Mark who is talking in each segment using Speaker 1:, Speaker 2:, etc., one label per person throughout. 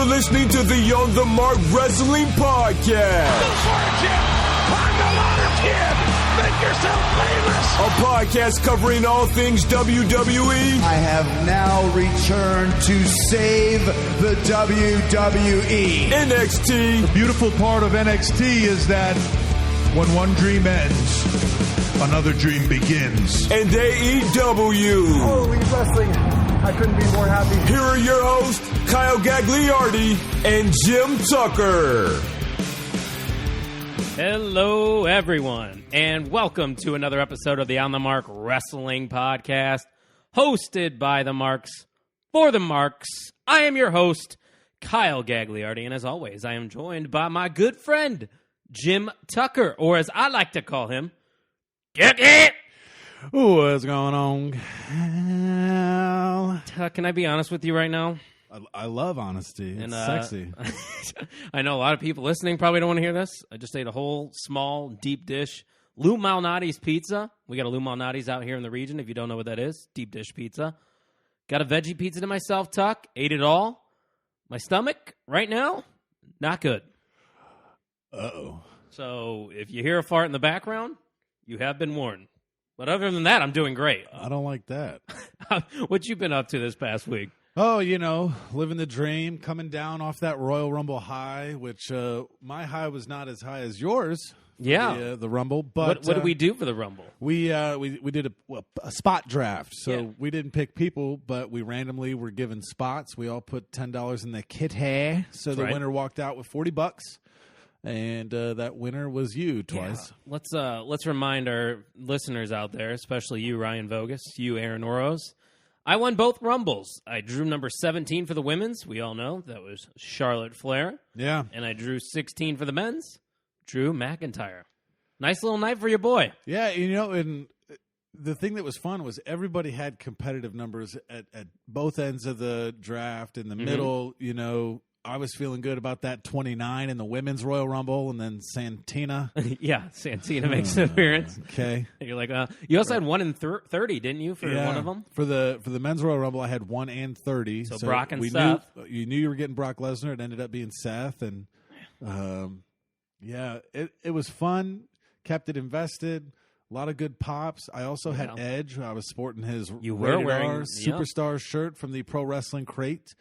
Speaker 1: You're listening to the On the Mark Wrestling Podcast.
Speaker 2: Go for it, Jim. Climb the ladder, kid. Make yourself famous.
Speaker 1: A podcast covering all things WWE.
Speaker 3: I have now returned to save the WWE.
Speaker 1: NXT.
Speaker 4: The beautiful part of NXT is that when one dream ends, another dream begins.
Speaker 1: And AEW.
Speaker 5: Holy wrestling. I couldn't be more happy.
Speaker 1: Here are your hosts, Kyle Gagliardi and Jim Tucker.
Speaker 6: Hello, everyone, and welcome to another episode of the On the Mark Wrestling Podcast, hosted by the Marks, for the Marks. I am your host, Kyle Gagliardi, and as always, I am joined by my good friend, Jim Tucker, or as I like to call him, Get It!
Speaker 7: What's going on?
Speaker 6: Tuck, can I be honest with you right now?
Speaker 7: I love honesty. It's sexy.
Speaker 6: I know a lot of people listening probably don't want to hear this. I just ate a whole small, deep dish Lou Malnati's pizza. We got a Lou Malnati's out here in the region, if you don't know what that is. Deep dish pizza. Got a veggie pizza to myself, Tuck. Ate it all. My stomach, right now, not good.
Speaker 7: Uh-oh.
Speaker 6: So if you hear a fart in the background, you have been warned. But other than that, I'm doing great.
Speaker 7: I don't like that.
Speaker 6: What you been up to this past week?
Speaker 7: Oh, you know, living the dream, coming down off that Royal Rumble high, which my high was not as high as yours.
Speaker 6: Yeah.
Speaker 7: The Rumble. But
Speaker 6: what did we do for the Rumble?
Speaker 7: We did a spot draft. So
Speaker 6: Yeah.
Speaker 7: we didn't pick people, but we randomly were given spots. We all put $10 in the kitty. So the
Speaker 6: right.
Speaker 7: winner walked out with $40. And that winner was you twice.
Speaker 6: Yeah. Let's remind our listeners out there, especially you, Ryan Vogus, you, Aaron Oros. I won both Rumbles. I drew number 17 for the women's. We all know that was Charlotte Flair.
Speaker 7: Yeah.
Speaker 6: And I drew 16 for the men's. Drew McIntyre. Nice little night for your boy.
Speaker 7: Yeah, you know, and the thing that was fun was everybody had competitive numbers at both ends of the draft. In the middle, you know, I was feeling good about that 29 in the women's Royal Rumble, and then Santina.
Speaker 6: Yeah, Santina makes an appearance.
Speaker 7: Okay.
Speaker 6: You're like, you also had 1 in 30, didn't you, for one of them?
Speaker 7: For the men's Royal Rumble, I had 1 and 30.
Speaker 6: So Brock and Seth.
Speaker 7: You knew you were getting Brock Lesnar. It ended up being Seth, and yeah, it was fun. Kept it invested. A lot of good pops. I also had Edge. I was sporting his
Speaker 6: You were
Speaker 7: Rated
Speaker 6: wearing
Speaker 7: R Superstar shirt from the Pro Wrestling Crate.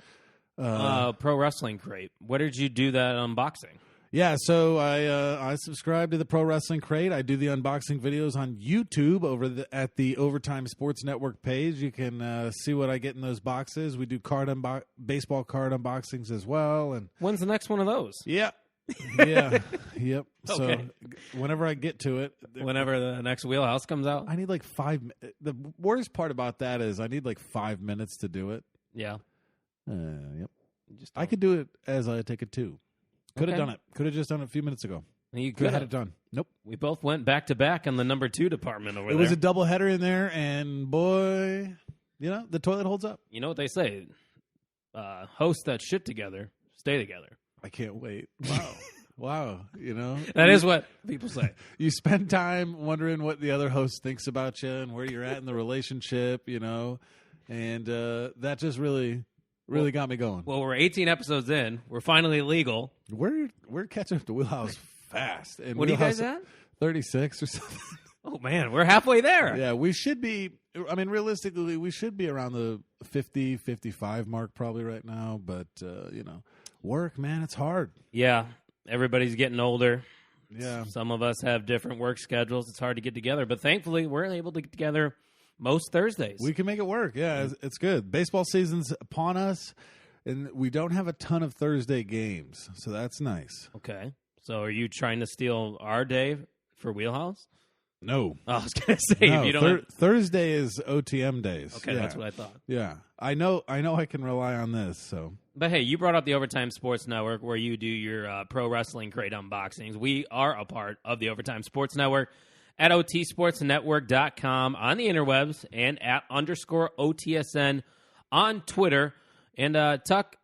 Speaker 6: Pro Wrestling Crate. What did you do that unboxing?
Speaker 7: Yeah, so I subscribe to the Pro Wrestling Crate. I do the unboxing videos on YouTube at the Overtime Sports Network page. You can see what I get in those boxes. We do baseball card unboxings as well. And
Speaker 6: When's the next one of those?
Speaker 7: yeah, yep.
Speaker 6: Okay.
Speaker 7: So whenever I get to it,
Speaker 6: Whenever the next Wheelhouse comes out?
Speaker 7: I need like 5. The worst part about that is I need like 5 minutes to do it.
Speaker 6: Yeah.
Speaker 7: Yep. I could do it as I take it too. Could have
Speaker 6: Okay.
Speaker 7: done it. Could have just done it a few minutes ago.
Speaker 6: You
Speaker 7: Could have had
Speaker 6: have.
Speaker 7: it done. Nope.
Speaker 6: We both went back to back on the number 2 department over
Speaker 7: It
Speaker 6: there.
Speaker 7: was a double header in there, and boy, you know, the toilet holds up.
Speaker 6: You know what they say? Host that shit together, stay together.
Speaker 7: I can't wait. Wow. Wow. You know?
Speaker 6: That is what people say.
Speaker 7: You spend time wondering what the other host thinks about you and where you're at in the relationship, you know, and that just really got me going.
Speaker 6: Well, we're 18 episodes in. We're finally legal.
Speaker 7: We're catching up to Wheelhouse fast. And
Speaker 6: What are you
Speaker 7: Wheelhouse
Speaker 6: guys at?
Speaker 7: 36 or something.
Speaker 6: Oh, man, we're halfway there.
Speaker 7: Yeah, we should be. I mean, realistically, we should be around the 50, 55 mark probably right now. But, you know, work, man, it's hard.
Speaker 6: Yeah, everybody's getting older.
Speaker 7: Yeah.
Speaker 6: Some of us have different work schedules. It's hard to get together. But thankfully, we're able to get together most Thursdays.
Speaker 7: We can make it work. Yeah, it's good. Baseball season's upon us, and we don't have a ton of Thursday games, so that's nice.
Speaker 6: Okay. So are you trying to steal our day for Wheelhouse?
Speaker 7: No.
Speaker 6: Oh, I was going to say,
Speaker 7: No,
Speaker 6: if you don't
Speaker 7: Thursday is OTM days.
Speaker 6: Okay,
Speaker 7: Yeah.
Speaker 6: that's what I thought.
Speaker 7: Yeah. I know I can rely on this, so.
Speaker 6: But hey, you brought up the Overtime Sports Network where you do your pro wrestling crate unboxings. We are a part of the Overtime Sports Network at otsportsnetwork.com on the interwebs and at _OTSN on Twitter. And Tuck,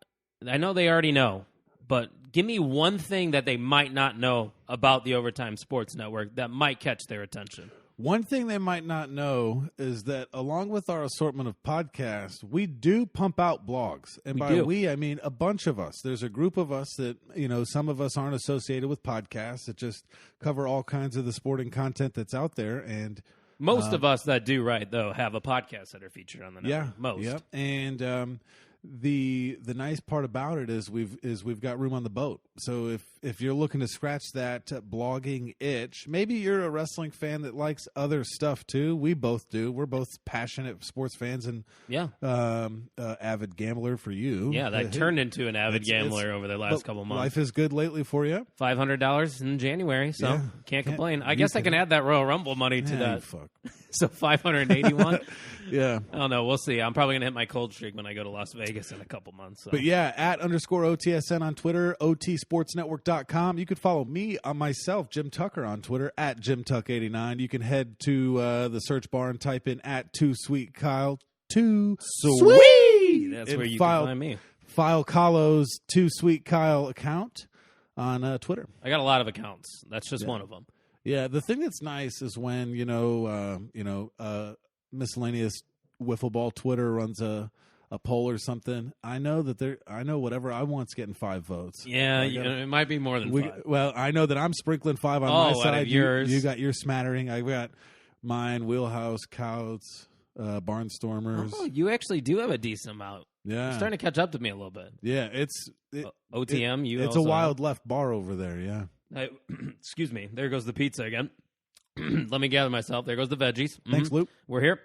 Speaker 6: I know they already know, but give me one thing that they might not know about the Overtime Sports Network that might catch their attention.
Speaker 7: One thing they might not know is that along with our assortment of podcasts, we do pump out blogs. And by we, I mean a bunch of us. There's a group of us that, some of us aren't associated with podcasts that just cover all kinds of the sporting content that's out there. And
Speaker 6: most of us that do right, though, have a podcast that are featured on the network.
Speaker 7: Yeah.
Speaker 6: Most.
Speaker 7: Yep. And the nice part about it is we've got room on the boat. So if you're looking to scratch that blogging itch, maybe you're a wrestling fan that likes other stuff too. We both do. We're both passionate sports fans and avid gambler for you.
Speaker 6: Yeah, that turned into an avid gambler over the last couple months.
Speaker 7: Life is good lately for you.
Speaker 6: $500 in January, so can't complain. I guess I can add that Royal Rumble money to that.
Speaker 7: Fuck.
Speaker 6: So 581.
Speaker 7: Yeah.
Speaker 6: I don't know. We'll see. I'm probably going to hit my cold streak when I go to Las Vegas in a couple months. So.
Speaker 7: But yeah, @_OTSN on Twitter, OTSportsNetwork.com. You could follow me on myself, Jim Tucker, on Twitter, @JimTuck89. You can head to the search bar and type in @2SweetKyle. Too sweet.
Speaker 6: That's where you can find me.
Speaker 7: File Kahlo's Too Sweet Kyle account on Twitter.
Speaker 6: I got a lot of accounts. That's just one of them.
Speaker 7: Yeah, the thing that's nice is when miscellaneous wiffle ball Twitter runs a poll or something. I know whatever I want's getting 5 votes.
Speaker 6: Yeah, it might be more than 5.
Speaker 7: Well, I know that I'm sprinkling 5 on my side.
Speaker 6: Out of yours.
Speaker 7: You got your smattering. I got mine. Wheelhouse, Couts, Barnstormers.
Speaker 6: Oh, you actually do have a decent amount.
Speaker 7: Yeah,
Speaker 6: you're starting to catch up to me a little bit.
Speaker 7: Yeah,
Speaker 6: OTM.
Speaker 7: It's a wild left bar over there. Yeah.
Speaker 6: Excuse me. There goes the pizza again. Let me gather myself. There goes the veggies.
Speaker 7: Thanks, Luke.
Speaker 6: We're here.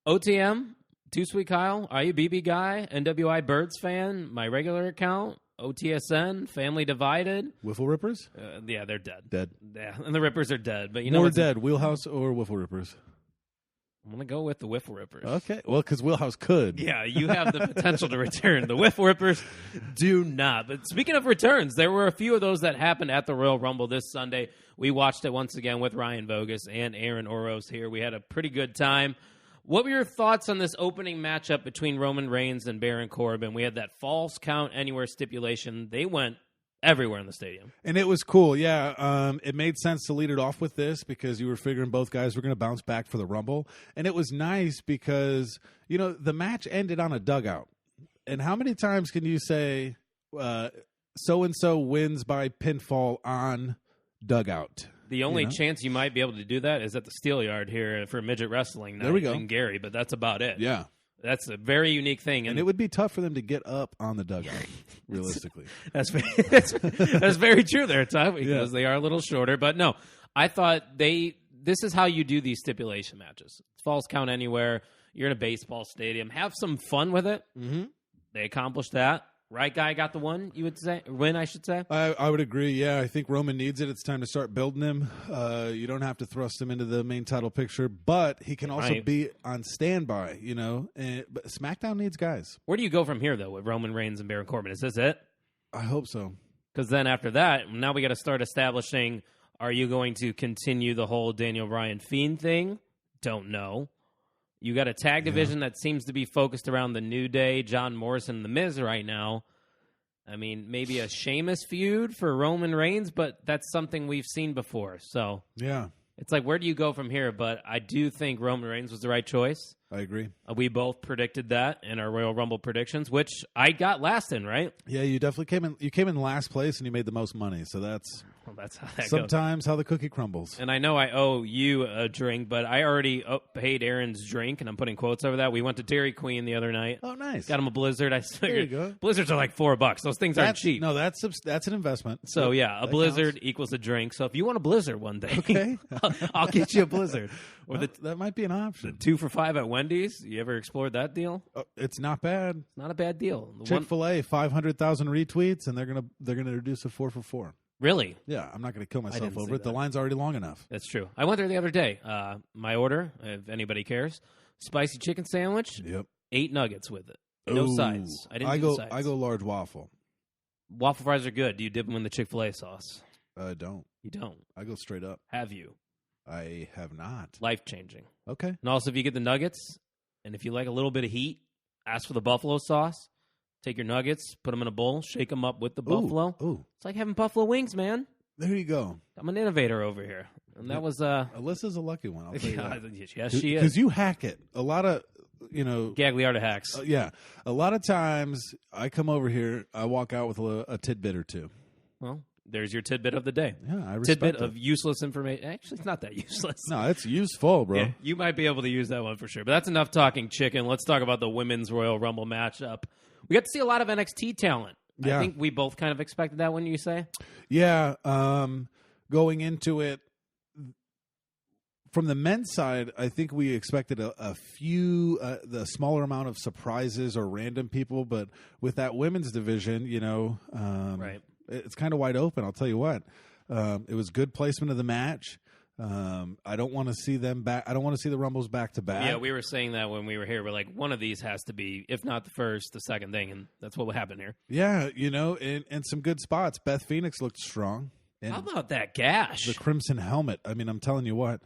Speaker 6: OTM, Too Sweet Kyle, IUBB guy, NWI Birds fan, my regular account, OTSN, Family Divided.
Speaker 7: Wiffle Rippers?
Speaker 6: Yeah, they're dead.
Speaker 7: Dead.
Speaker 6: Yeah, and the Rippers are dead. But
Speaker 7: More dead, Wheelhouse or Wiffle Rippers?
Speaker 6: I'm going to go with the Wiffle Rippers.
Speaker 7: Okay. Well, because Wheelhouse could.
Speaker 6: Yeah, you have the potential to return. The Wiffle Rippers do not. But speaking of returns, there were a few of those that happened at the Royal Rumble this Sunday. We watched it once again with Ryan Bogus and Aaron Oros here. We had a pretty good time. What were your thoughts on this opening matchup between Roman Reigns and Baron Corbin? We had that false count anywhere stipulation. They went everywhere in the stadium.
Speaker 7: And it was cool, yeah. It made sense to lead it off with this because you were figuring both guys were going to bounce back for the Rumble. And it was nice because, the match ended on a dugout. And how many times can you say so-and-so wins by pinfall on dugout?
Speaker 6: The only chance you might be able to do that is at the Steel Yard here for Midget Wrestling night.
Speaker 7: There we go.
Speaker 6: In Gary, but that's about it.
Speaker 7: Yeah.
Speaker 6: That's a very unique thing.
Speaker 7: And it would be tough for them to get up on the dugout, realistically.
Speaker 6: That's very true there, Tom, because they are a little shorter. But no, I thought this is how you do these stipulation matches. False count anywhere. You're in a baseball stadium. Have some fun with it. Mm-hmm. They accomplished that. Right guy got the win, I should say?
Speaker 7: I would agree, yeah. I think Roman needs it. It's time to start building him. You don't have to thrust him into the main title picture, but he can also be on standby, But SmackDown needs guys.
Speaker 6: Where do you go from here, though, with Roman Reigns and Baron Corbin? Is this it?
Speaker 7: I hope so.
Speaker 6: Because then after that, now we got to start establishing, are you going to continue the whole Daniel Bryan Fiend thing? Don't know. You got a tag division that seems to be focused around the New Day, John Morrison, and The Miz right now. I mean, maybe a Sheamus feud for Roman Reigns, but that's something we've seen before. So
Speaker 7: yeah,
Speaker 6: it's like, where do you go from here? But I do think Roman Reigns was the right choice.
Speaker 7: I agree.
Speaker 6: We both predicted that in our Royal Rumble predictions, which I got last in, right?
Speaker 7: Yeah, you definitely came in. You came in last place, and you made the most money. So that's
Speaker 6: how that
Speaker 7: sometimes
Speaker 6: goes.
Speaker 7: How the cookie crumbles.
Speaker 6: And I know I owe you a drink, but I already paid Aaron's drink, and I'm putting quotes over that. We went to Dairy Queen the other night.
Speaker 7: Oh, nice.
Speaker 6: Got him a Blizzard. I figured,
Speaker 7: there you go.
Speaker 6: Blizzards are like $4. Those things aren't cheap.
Speaker 7: No, that's an investment.
Speaker 6: So yeah, a Blizzard
Speaker 7: counts.
Speaker 6: Equals a drink. So if you want a Blizzard one day,
Speaker 7: okay,
Speaker 6: I'll get you a Blizzard.
Speaker 7: Or that might be an option.
Speaker 6: 2 for $5 at Wendy's. You ever explored that deal?
Speaker 7: It's not bad.
Speaker 6: It's not a bad deal.
Speaker 7: Chick-fil-A 500,000 retweets, and they're gonna introduce a 4 for $4.
Speaker 6: Really?
Speaker 7: Yeah, I'm not going to kill myself over it. The line's already long enough.
Speaker 6: That's true. I went there the other day. My order, if anybody cares, spicy chicken sandwich.
Speaker 7: Yep.
Speaker 6: 8 nuggets with it. No sides. I do sides.
Speaker 7: I go large waffle.
Speaker 6: Waffle fries are good. Do you dip them in the Chick-fil-A sauce?
Speaker 7: I don't.
Speaker 6: You don't?
Speaker 7: I go straight up.
Speaker 6: Have you?
Speaker 7: I have not.
Speaker 6: Life-changing.
Speaker 7: Okay.
Speaker 6: And also, if you get the nuggets, and if you like a little bit of heat, ask for the buffalo sauce. Take your nuggets, put them in a bowl, shake them up with the buffalo.
Speaker 7: Ooh.
Speaker 6: It's like having buffalo wings, man.
Speaker 7: There you go.
Speaker 6: I'm an innovator over here. And that was
Speaker 7: Alyssa's a lucky one. I'll tell you that.
Speaker 6: Yes, she is.
Speaker 7: Because you hack it. A lot of
Speaker 6: Gagliarda hacks.
Speaker 7: Yeah, a lot of times I come over here, I walk out with a tidbit or two.
Speaker 6: Well, there's your tidbit of the day.
Speaker 7: Yeah, I respect
Speaker 6: tidbit
Speaker 7: it.
Speaker 6: of useless information. Actually, it's not that useless.
Speaker 7: No, it's useful, bro.
Speaker 6: Yeah, you might be able to use that one for sure. But that's enough talking chicken. Let's talk about the Women's Royal Rumble matchup. We got to see a lot of NXT talent.
Speaker 7: Yeah.
Speaker 6: I think we both kind of expected that, wouldn't you say?
Speaker 7: Yeah, going into it, from the men's side, I think we expected a few, the smaller amount of surprises or random people. But with that women's division,
Speaker 6: Right.
Speaker 7: It's kind of wide open. I'll tell you what. It was good placement of the match. I don't want to see them back. I don't want to see the Rumbles back to back.
Speaker 6: Yeah, we were saying that when we were here. We're like, one of these has to be, if not the first, the second thing, and that's what will happen here.
Speaker 7: Yeah, and some good spots. Beth Phoenix looked strong. And
Speaker 6: how about that gash?
Speaker 7: the Crimson Helmet. I mean, I'm telling you what.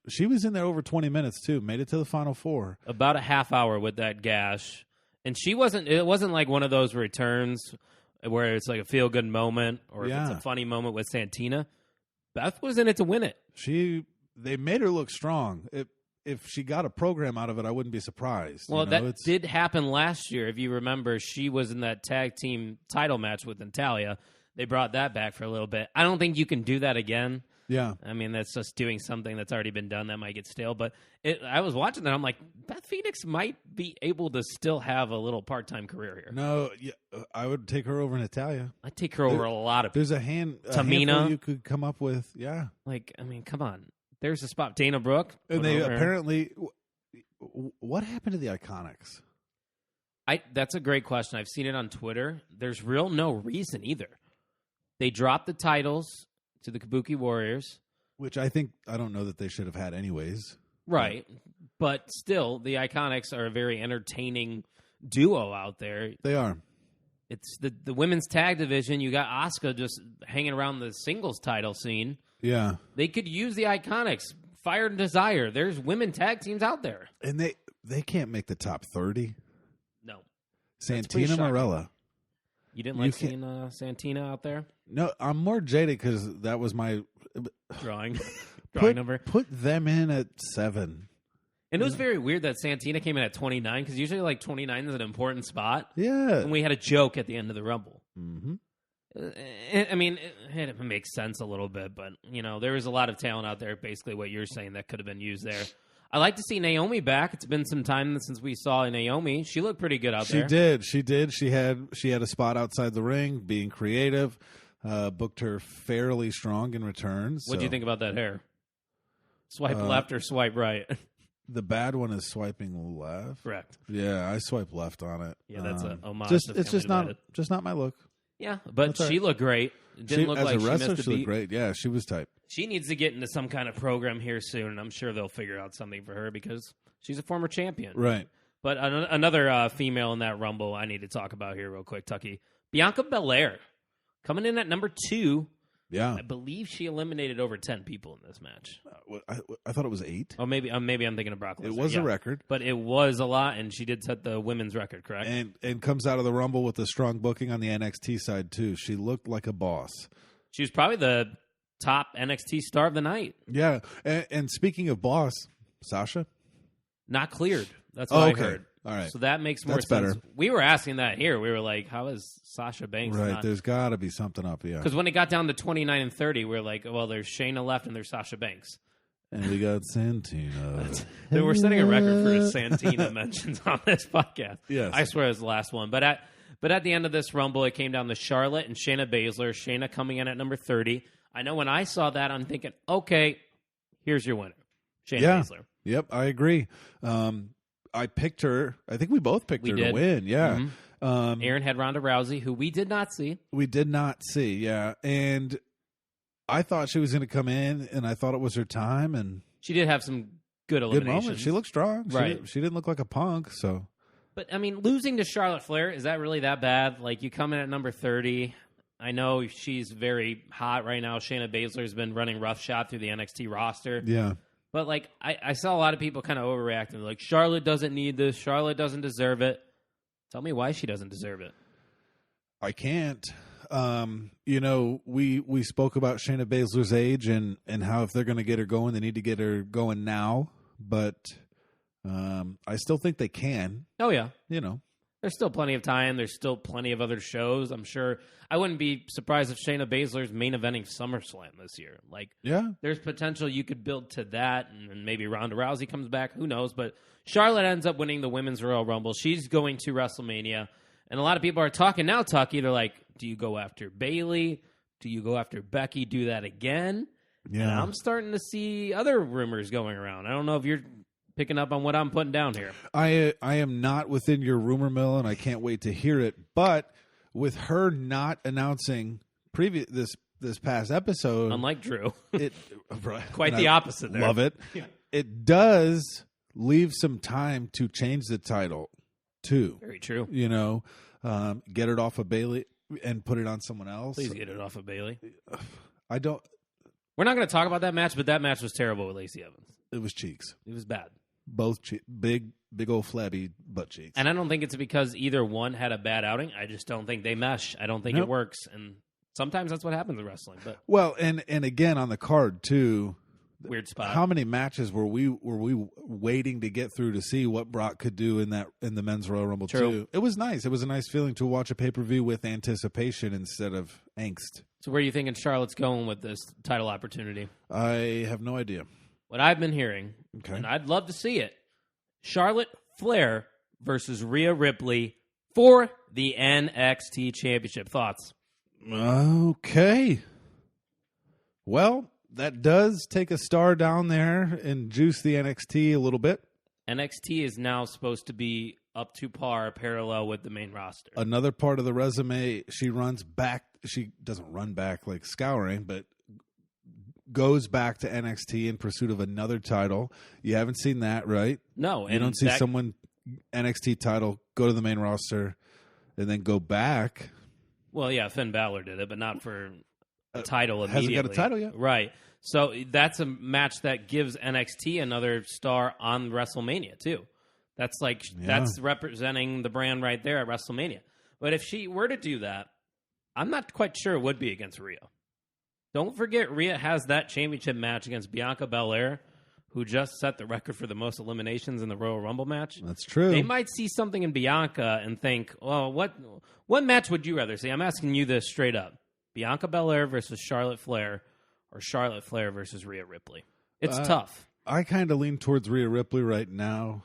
Speaker 7: She was in there over 20 minutes too. Made it to the Final Four.
Speaker 6: About a half hour with that gash, and it wasn't like one of those returns where it's like a feel good moment or if it's a funny moment with Santina. Beth was in it to win it.
Speaker 7: They made her look strong. If she got a program out of it, I wouldn't be surprised.
Speaker 6: Well, that did happen last year. If you remember, she was in that tag team title match with Natalia. They brought that back for a little bit. I don't think you can do that again.
Speaker 7: Yeah.
Speaker 6: I mean, that's just doing something that's already been done that might get stale. But I was watching that. I'm like, Beth Phoenix might be able to still have a little part-time career here.
Speaker 7: No, I would take her over Natalia.
Speaker 6: I'd take her over a lot of people.
Speaker 7: There's a handful
Speaker 6: Tamina.
Speaker 7: you could come up with. Yeah.
Speaker 6: Like, I mean, come on. There's a spot. Dana Brooke.
Speaker 7: And they apparently, what happened to the Iconics?
Speaker 6: That's a great question. I've seen it on Twitter. There's no reason either. They dropped the titles to the Kabuki Warriors.
Speaker 7: Which I don't know that they should have had anyways.
Speaker 6: Right. But still, the Iconics are a very entertaining duo out there.
Speaker 7: They are.
Speaker 6: It's the women's tag division. You got Asuka just hanging around the singles title scene.
Speaker 7: Yeah.
Speaker 6: They could use the Iconics. Fire and Desire. There's women tag teams out there.
Speaker 7: And they can't make the top 30.
Speaker 6: No.
Speaker 7: Santina Marella.
Speaker 6: You didn't like seeing Santina out there?
Speaker 7: No, I'm more jaded because that was my
Speaker 6: drawing number.
Speaker 7: Put them in at 7.
Speaker 6: And it was very weird that Santina came in at 29 because usually like 29 is an important spot.
Speaker 7: Yeah.
Speaker 6: And we had a joke at the end of the Rumble.
Speaker 7: Mm-hmm.
Speaker 6: I mean, it makes sense a little bit, but, there was a lot of talent out there, basically what you're saying, that could have been used there. I like to see Naomi back. It's been some time since we saw Naomi. She looked pretty good out there.
Speaker 7: She did. She had a spot outside the ring, being creative. Booked her fairly strong in return.
Speaker 6: What do you think about that hair? Swipe left or swipe right?
Speaker 7: The bad one is swiping left.
Speaker 6: Correct.
Speaker 7: Yeah, I swipe left on it.
Speaker 6: Yeah, that's a homage.
Speaker 7: It's just not my look.
Speaker 6: Yeah, but she looked great. It didn't look like
Speaker 7: as a wrestler,
Speaker 6: she
Speaker 7: she looked great. Yeah, she was tight.
Speaker 6: She needs to get into some kind of program here soon, and I'm sure they'll figure out something for her because she's a former champion.
Speaker 7: Right.
Speaker 6: But another female in that Rumble I need to talk about here real quick, Tucky. Bianca Belair, coming in at number 2.
Speaker 7: Yeah.
Speaker 6: I believe she eliminated over 10 people in this match.
Speaker 7: I thought it was 8.
Speaker 6: Oh, maybe I'm thinking of Brock Lesnar.
Speaker 7: It was a record.
Speaker 6: But it was a lot, and she did set the women's record, correct?
Speaker 7: And comes out of the Rumble with a strong booking on the NXT side, too. She looked like a boss.
Speaker 6: She was probably the top NXT star of the night.
Speaker 7: Yeah. And speaking of boss, Sasha?
Speaker 6: Not cleared. That's what I heard.
Speaker 7: All right.
Speaker 6: So that makes more sense.
Speaker 7: Better.
Speaker 6: We were asking that here. We were like, how is Sasha Banks
Speaker 7: right.
Speaker 6: not?
Speaker 7: There's got to be something up, yeah.
Speaker 6: Because when it got down to 29 and 30, we were like, well, there's Shayna left and there's Sasha Banks.
Speaker 7: And we got Santina.
Speaker 6: We're setting a record for Santina mentions on this podcast.
Speaker 7: Yes.
Speaker 6: I swear it was the last one. But at the end of this Rumble, it came down to Charlotte and Shayna Baszler. Shayna coming in at number 30. I know when I saw that, I'm thinking, okay, here's your winner, Shayna Baszler.
Speaker 7: Yep, I agree. I picked her. I think we both picked her to win. Yeah.
Speaker 6: Mm-hmm. Aaron had Ronda Rousey, who we did not see.
Speaker 7: We did not see, yeah. And I thought she was going to come in, and I thought it was her time. And
Speaker 6: she did have some good eliminations.
Speaker 7: Moment. She looked strong.
Speaker 6: Right.
Speaker 7: She didn't look like a punk, so.
Speaker 6: But, I mean, losing to Charlotte Flair, is that really that bad? Like, you come in at number 30. I know she's very hot right now. Shayna Baszler's been running roughshod through the NXT roster.
Speaker 7: Yeah.
Speaker 6: But, like, I saw a lot of people kind of overreacting. Like, Charlotte doesn't need this. Charlotte doesn't deserve it. Tell me why she doesn't deserve it.
Speaker 7: I can't. We spoke about Shayna Baszler's age and how if they're going to get her going, they need to get her going now. But I still think they can.
Speaker 6: Oh, yeah.
Speaker 7: There's
Speaker 6: still plenty of time. There's still plenty of other shows. I'm sure. I wouldn't be surprised if Shayna Baszler's main eventing SummerSlam this year. There's potential you could build to that, and maybe Ronda Rousey comes back. Who knows? But Charlotte ends up winning the Women's Royal Rumble. She's going to WrestleMania. And a lot of people are talking now, Tucky. They're like, do you go after Bayley? Do you go after Becky? Do that again?
Speaker 7: Yeah.
Speaker 6: And I'm starting to see other rumors going around. I don't know if you're picking up on what I'm putting down here.
Speaker 7: I am not within your rumor mill, and I can't wait to hear it. But with her not announcing this past episode,
Speaker 6: unlike Drew,
Speaker 7: quite
Speaker 6: the opposite. There.
Speaker 7: Love it. Yeah. It does leave some time to change the title too.
Speaker 6: Very true.
Speaker 7: Get it off of Bayley and put it on someone else.
Speaker 6: Please get it off of Bayley.
Speaker 7: I don't.
Speaker 6: We're not going to talk about that match, but that match was terrible with Lacey Evans.
Speaker 7: It was cheeks.
Speaker 6: It was bad.
Speaker 7: Both big old flabby butt cheeks.
Speaker 6: And I don't think it's because either one had a bad outing. I just don't think they mesh. I don't think it works. And sometimes that's what happens in wrestling. But
Speaker 7: and again on the card too.
Speaker 6: Weird spot.
Speaker 7: How many matches were we waiting to get through to see what Brock could do in the Men's Royal Rumble too? It was nice. It was a nice feeling to watch a pay-per-view with anticipation instead of angst.
Speaker 6: So where are you thinking Charlotte's going with this title opportunity?
Speaker 7: I have no idea.
Speaker 6: What I've been hearing, and I'd love to see it, Charlotte Flair versus Rhea Ripley for the NXT Championship. Thoughts?
Speaker 7: Okay. Well, that does take a star down there and juice the NXT a little bit.
Speaker 6: NXT is now supposed to be up to par, parallel with the main roster.
Speaker 7: Another part of the resume, she runs back. She doesn't run back like scouring, but goes back to NXT in pursuit of another title. You haven't seen that, right?
Speaker 6: No.
Speaker 7: You don't see someone NXT title go to the main roster and then go back.
Speaker 6: Well, yeah, Finn Balor did it, but not for a title immediately.
Speaker 7: Hasn't got a title yet.
Speaker 6: Right. So that's a match that gives NXT another star on WrestleMania, too. That's that's representing the brand right there at WrestleMania. But if she were to do that, I'm not quite sure it would be against Rhea. Don't forget, Rhea has that championship match against Bianca Belair, who just set the record for the most eliminations in the Royal Rumble match.
Speaker 7: That's true.
Speaker 6: They might see something in Bianca and think, well, what match would you rather see? I'm asking you this straight up. Bianca Belair versus Charlotte Flair, or Charlotte Flair versus Rhea Ripley. It's tough.
Speaker 7: I kind of lean towards Rhea Ripley right now,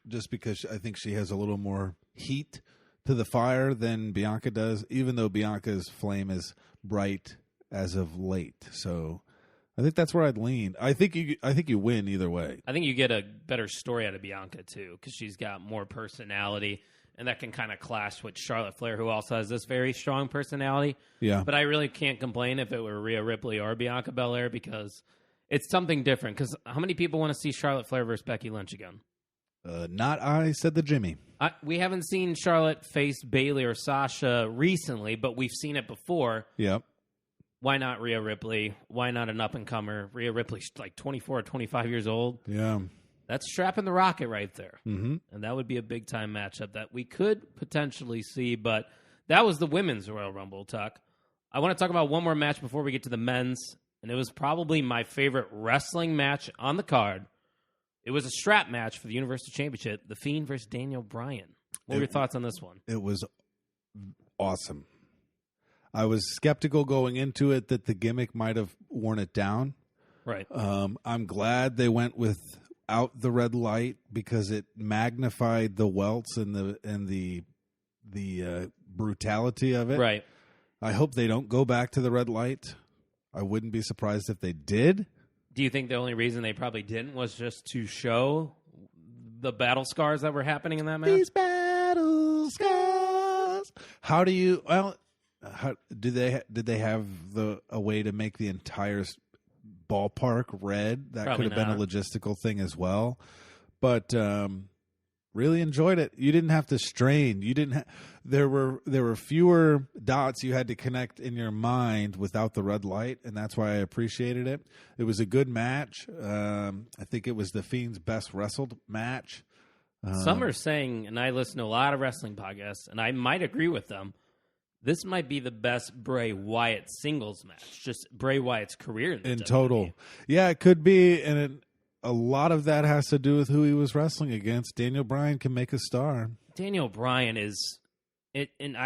Speaker 7: just because I think she has a little more heat to the fire than Bianca does, even though Bianca's flame is bright as of late. So I think that's where I'd lean. I think you win either way.
Speaker 6: I think you get a better story out of Bianca, too, because she's got more personality, and that can kind of clash with Charlotte Flair, who also has this very strong personality.
Speaker 7: Yeah.
Speaker 6: But I really can't complain if it were Rhea Ripley or Bianca Belair, because it's something different. Because how many people want to see Charlotte Flair versus Becky Lynch again?
Speaker 7: Not I, said the Jimmy.
Speaker 6: We haven't seen Charlotte face Bayley or Sasha recently, but we've seen it before.
Speaker 7: Yep.
Speaker 6: Why not Rhea Ripley? Why not an up-and-comer? Rhea Ripley's like 24 or 25 years old.
Speaker 7: Yeah.
Speaker 6: That's strapping the rocket right there.
Speaker 7: Mm-hmm.
Speaker 6: And that would be a big-time matchup that we could potentially see, but that was the Women's Royal Rumble, Tuck. I want to talk about one more match before we get to the men's, and it was probably my favorite wrestling match on the card. It was a strap match for the Universal Championship, The Fiend versus Daniel Bryan. What were your thoughts on this one?
Speaker 7: It was awesome. I was skeptical going into it that the gimmick might have worn it down.
Speaker 6: Right.
Speaker 7: I'm glad they went without the red light because it magnified the welts and the brutality of it.
Speaker 6: Right.
Speaker 7: I hope they don't go back to the red light. I wouldn't be surprised if they did.
Speaker 6: Do you think the only reason they probably didn't was just to show the battle scars that were happening in that match?
Speaker 7: These battle scars. How do you? Well, did they have a way to make the entire ballpark red? That
Speaker 6: Probably
Speaker 7: could have
Speaker 6: not.
Speaker 7: been a logistical thing as well. But really enjoyed it. You didn't have to strain. You didn't. There were fewer dots you had to connect in your mind without the red light, and that's why I appreciated it. It was a good match. I think it was the Fiend's best wrestled match.
Speaker 6: Some are saying, and I listen to a lot of wrestling podcasts, and I might agree with them, this might be the best Bray Wyatt singles match, just Bray Wyatt's career in
Speaker 7: total. Yeah, it could be, and a lot of that has to do with who he was wrestling against. Daniel Bryan can make a star.
Speaker 6: Daniel Bryan is it, and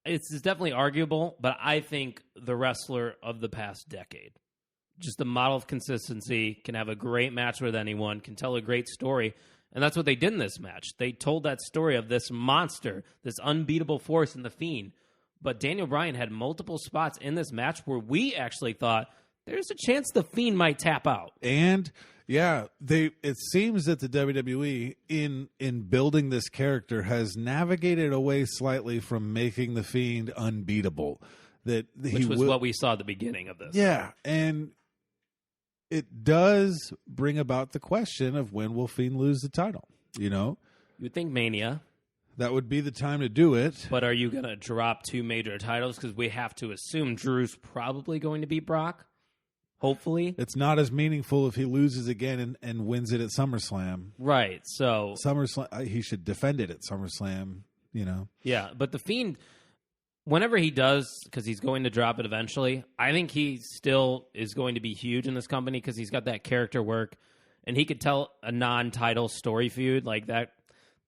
Speaker 6: it's definitely arguable, but I think the wrestler of the past decade. Just the model of consistency, can have a great match with anyone, can tell a great story. And that's what they did in this match. They told that story of this monster, this unbeatable force in The Fiend. But Daniel Bryan had multiple spots in this match where we actually thought there's a chance The Fiend might tap out.
Speaker 7: And, yeah, it seems that the WWE, in building this character, has navigated away slightly from making The Fiend unbeatable.
Speaker 6: Which was what we saw at the beginning of this.
Speaker 7: Yeah, and it does bring about the question of when will Fiend lose the title, you know?
Speaker 6: You would think Mania.
Speaker 7: That would be the time to do it.
Speaker 6: But are you going to drop 2 major titles? Because we have to assume Drew's probably going to beat Brock. Hopefully.
Speaker 7: It's not as meaningful if he loses again and wins it at SummerSlam.
Speaker 6: Right, so...
Speaker 7: SummerSlam, he should defend it at SummerSlam, you know?
Speaker 6: Yeah, but The Fiend... Whenever he does, because he's going to drop it eventually, I think he still is going to be huge in this company because he's got that character work, and he could tell a non-title story feud like that.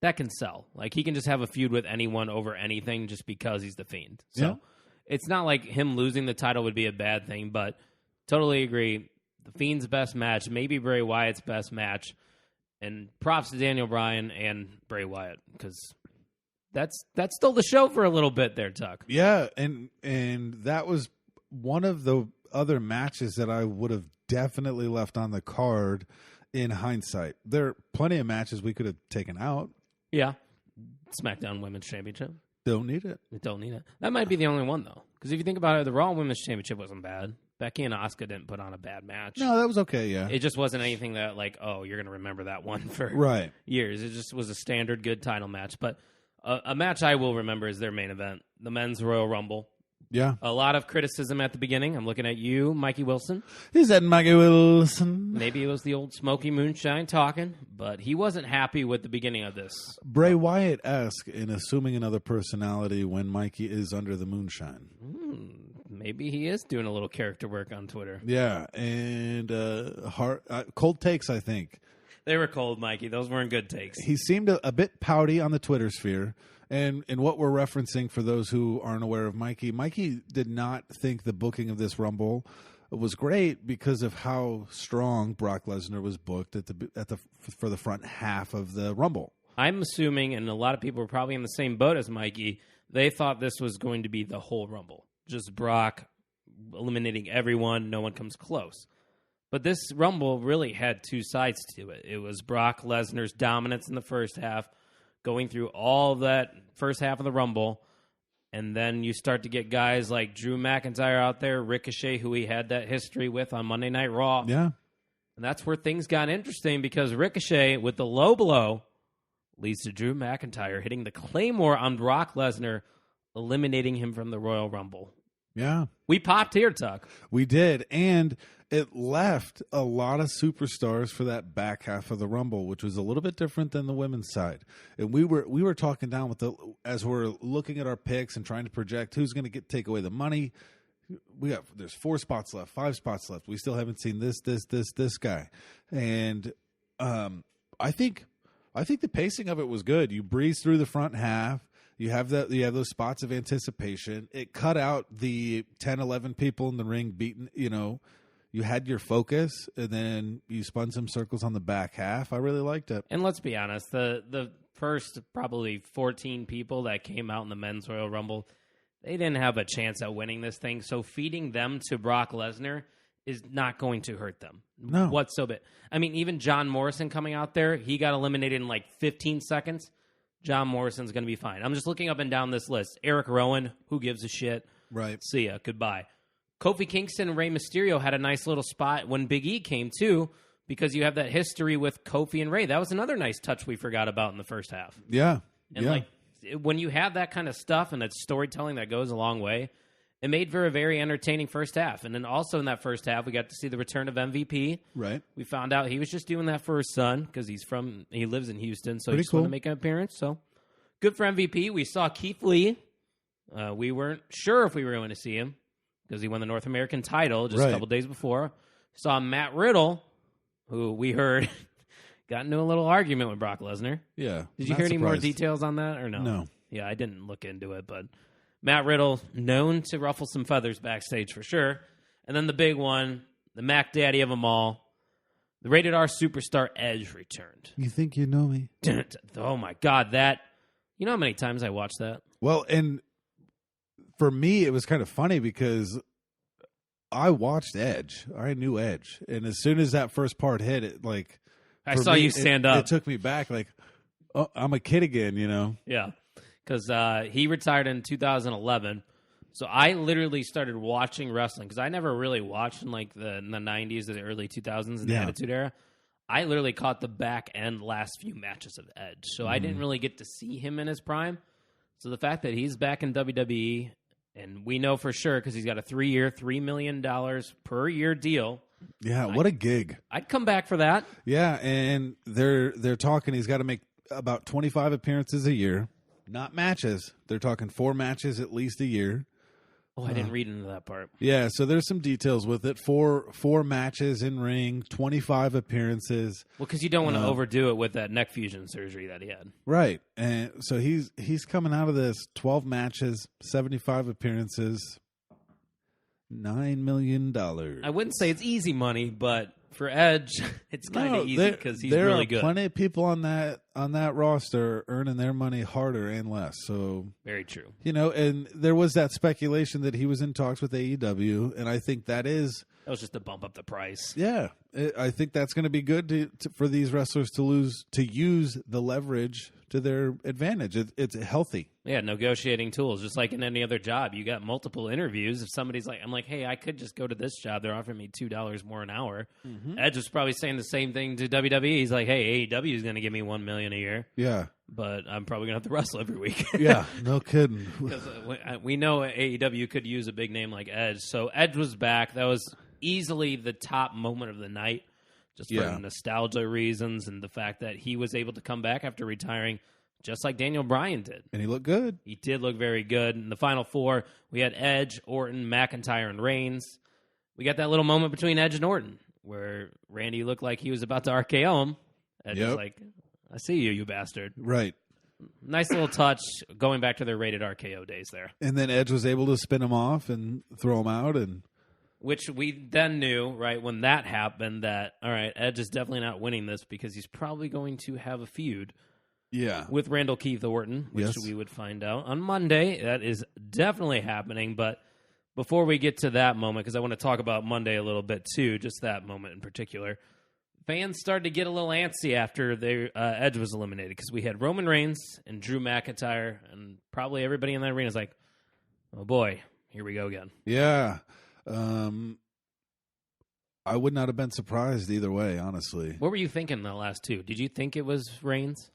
Speaker 6: That can sell. Like, he can just have a feud with anyone over anything just because he's The Fiend. So It's not like him losing the title would be a bad thing, but totally agree. The Fiend's best match, maybe Bray Wyatt's best match, and props to Daniel Bryan and Bray Wyatt because... That's still the show for a little bit there, Tuck.
Speaker 7: Yeah, and that was one of the other matches that I would have definitely left on the card in hindsight. There are plenty of matches we could have taken out.
Speaker 6: Yeah. SmackDown Women's Championship.
Speaker 7: Don't need it.
Speaker 6: Don't need it. That might be the only one, though. Because if you think about it, the Raw Women's Championship wasn't bad. Becky and Asuka didn't put on a bad match.
Speaker 7: No, that was okay, yeah.
Speaker 6: It just wasn't anything that, like, oh, you're going to remember that one for years. It just was a standard good title match. But... a match I will remember is their main event, the Men's Royal Rumble.
Speaker 7: Yeah.
Speaker 6: A lot of criticism at the beginning. I'm looking at you, Mikey Wilson.
Speaker 7: Is that Mikey Wilson?
Speaker 6: Maybe it was the old Smoky Moonshine talking, but he wasn't happy with the beginning of this.
Speaker 7: Bray Wyatt-esque in assuming another personality when Mikey is under the moonshine.
Speaker 6: Maybe he is doing a little character work on Twitter.
Speaker 7: Yeah, and cold takes, I think.
Speaker 6: They were cold, Mikey. Those weren't good takes.
Speaker 7: He seemed a bit pouty on the Twitter sphere. And what we're referencing for those who aren't aware of Mikey did not think the booking of this Rumble was great because of how strong Brock Lesnar was booked for the front half of the Rumble.
Speaker 6: I'm assuming, and a lot of people were probably in the same boat as Mikey, they thought this was going to be the whole Rumble. Just Brock eliminating everyone, no one comes close. But this Rumble really had 2 sides to it. It was Brock Lesnar's dominance in the first half, going through all of that first half of the Rumble, and then you start to get guys like Drew McIntyre out there, Ricochet, who he had that history with on Monday Night Raw.
Speaker 7: Yeah.
Speaker 6: And that's where things got interesting because Ricochet, with the low blow, leads to Drew McIntyre hitting the Claymore on Brock Lesnar, eliminating him from the Royal Rumble.
Speaker 7: Yeah.
Speaker 6: We popped here, Tuck.
Speaker 7: We did, and it left a lot of superstars for that back half of the Rumble, which was a little bit different than the women's side. And we were talking down as we're looking at our picks and trying to project who's going to take away the money. There's 4 spots left, 5 spots left. We still haven't seen this guy, and I think the pacing of it was good. You breeze through the front half. You have those spots of anticipation. It cut out the 10, 11 people in the ring beating, you had your focus, and then you spun some circles on the back half. I really liked it.
Speaker 6: And let's be honest, the first probably 14 people that came out in the Men's Royal Rumble, they didn't have a chance at winning this thing. So feeding them to Brock Lesnar is not going to hurt them.
Speaker 7: No.
Speaker 6: Whatsoever. I mean, even John Morrison coming out there, he got eliminated in like 15 seconds. John Morrison's going to be fine. I'm just looking up and down this list. Eric Rowan, who gives a shit?
Speaker 7: Right.
Speaker 6: See ya. Goodbye. Kofi Kingston and Rey Mysterio had a nice little spot when Big E came, too, because you have that history with Kofi and Rey. That was another nice touch we forgot about in the first half.
Speaker 7: Yeah.
Speaker 6: And, when you have that kind of stuff and it's storytelling that goes a long way, it made for a very entertaining first half. And then also in that first half, we got to see the return of MVP.
Speaker 7: Right.
Speaker 6: We found out he was just doing that for his son because he lives in Houston, so
Speaker 7: Pretty
Speaker 6: he just wanted to make an appearance. So good for MVP. We saw Keith Lee We weren't sure if we were going to see him because he won the North American title just a couple days before. Saw Matt Riddle, who we heard got into a little argument with Brock Lesnar.
Speaker 7: Yeah.
Speaker 6: Did you hear any more details on that or no?
Speaker 7: No.
Speaker 6: Yeah, I didn't look into it, but Matt Riddle, known to ruffle some feathers backstage for sure. And then the big one, the Mac Daddy of them all, the Rated R superstar Edge returned.
Speaker 7: You think you know me?
Speaker 6: Oh, my God. You know how many times I watched that?
Speaker 7: Well, and for me, it was kind of funny because I watched Edge. I knew Edge. And as soon as that first part hit, it like...
Speaker 6: I saw you stand up.
Speaker 7: It took me back like, oh, I'm a kid again, you know?
Speaker 6: Yeah. Because he retired in 2011. So I literally started watching wrestling because I never really watched in like in the 90s or the early 2000s in the Attitude Era. I literally caught the back end last few matches of Edge. So I didn't really get to see him in his prime. So the fact that he's back in WWE, and we know for sure because he's got a 3-year, $3 million per year deal.
Speaker 7: Yeah, what a gig.
Speaker 6: I'd come back for that.
Speaker 7: Yeah, and they're talking he's got to make about 25 appearances a year. Not matches. They're talking 4 matches at least a year.
Speaker 6: Oh, I didn't read into that part.
Speaker 7: Yeah, so there's some details with it. Four matches in ring, 25 appearances.
Speaker 6: Well, because you don't want to overdo it with that neck fusion surgery that he had.
Speaker 7: Right. And so he's coming out of this 12 matches, 75 appearances, $9 million.
Speaker 6: I wouldn't say it's easy money, but for Edge, it's kind of easy because he's really good.
Speaker 7: There are plenty of people on that roster earning their money harder and less. So
Speaker 6: very true.
Speaker 7: You know, and there was that speculation that he was in talks with AEW, and I think that was
Speaker 6: just to bump up the price.
Speaker 7: Yeah, I think that's going to be good for these wrestlers to use the leverage to their advantage. It's healthy.
Speaker 6: Yeah, negotiating tools, just like in any other job. You got multiple interviews. If somebody's like, I'm like, hey, I could just go to this job. They're offering me $2 more an hour. Mm-hmm. Edge was probably saying the same thing to WWE. He's like, hey, AEW is going to give me $1 million a year.
Speaker 7: Yeah.
Speaker 6: But I'm probably going to have to wrestle every week.
Speaker 7: Yeah, no kidding.
Speaker 6: Because we know AEW could use a big name like Edge. So Edge was back. That was easily the top moment of the night, just for nostalgia reasons and the fact that he was able to come back after retiring just like Daniel Bryan did.
Speaker 7: And he looked good.
Speaker 6: He did look very good. In the final 4, we had Edge, Orton, McIntyre, and Reigns. We got that little moment between Edge and Orton where Randy looked like he was about to RKO him. Edge was like, I see you, you bastard.
Speaker 7: Right.
Speaker 6: Nice little touch going back to their rated RKO days there.
Speaker 7: And then Edge was able to spin him off and throw him out.
Speaker 6: Which we then knew, right, when that happened, that, all right, Edge is definitely not winning this because he's probably going to have a feud with Randall Keith Orton, which we would find out on Monday. That is definitely happening. But before we get to that moment, because I want to talk about Monday a little bit too, just that moment in particular, fans started to get a little antsy after Edge was eliminated because we had Roman Reigns and Drew McIntyre, and probably everybody in that arena is like, oh boy, here we go again.
Speaker 7: Yeah. I would not have been surprised either way, honestly.
Speaker 6: What were you thinking the last 2? Did you think it was Reigns?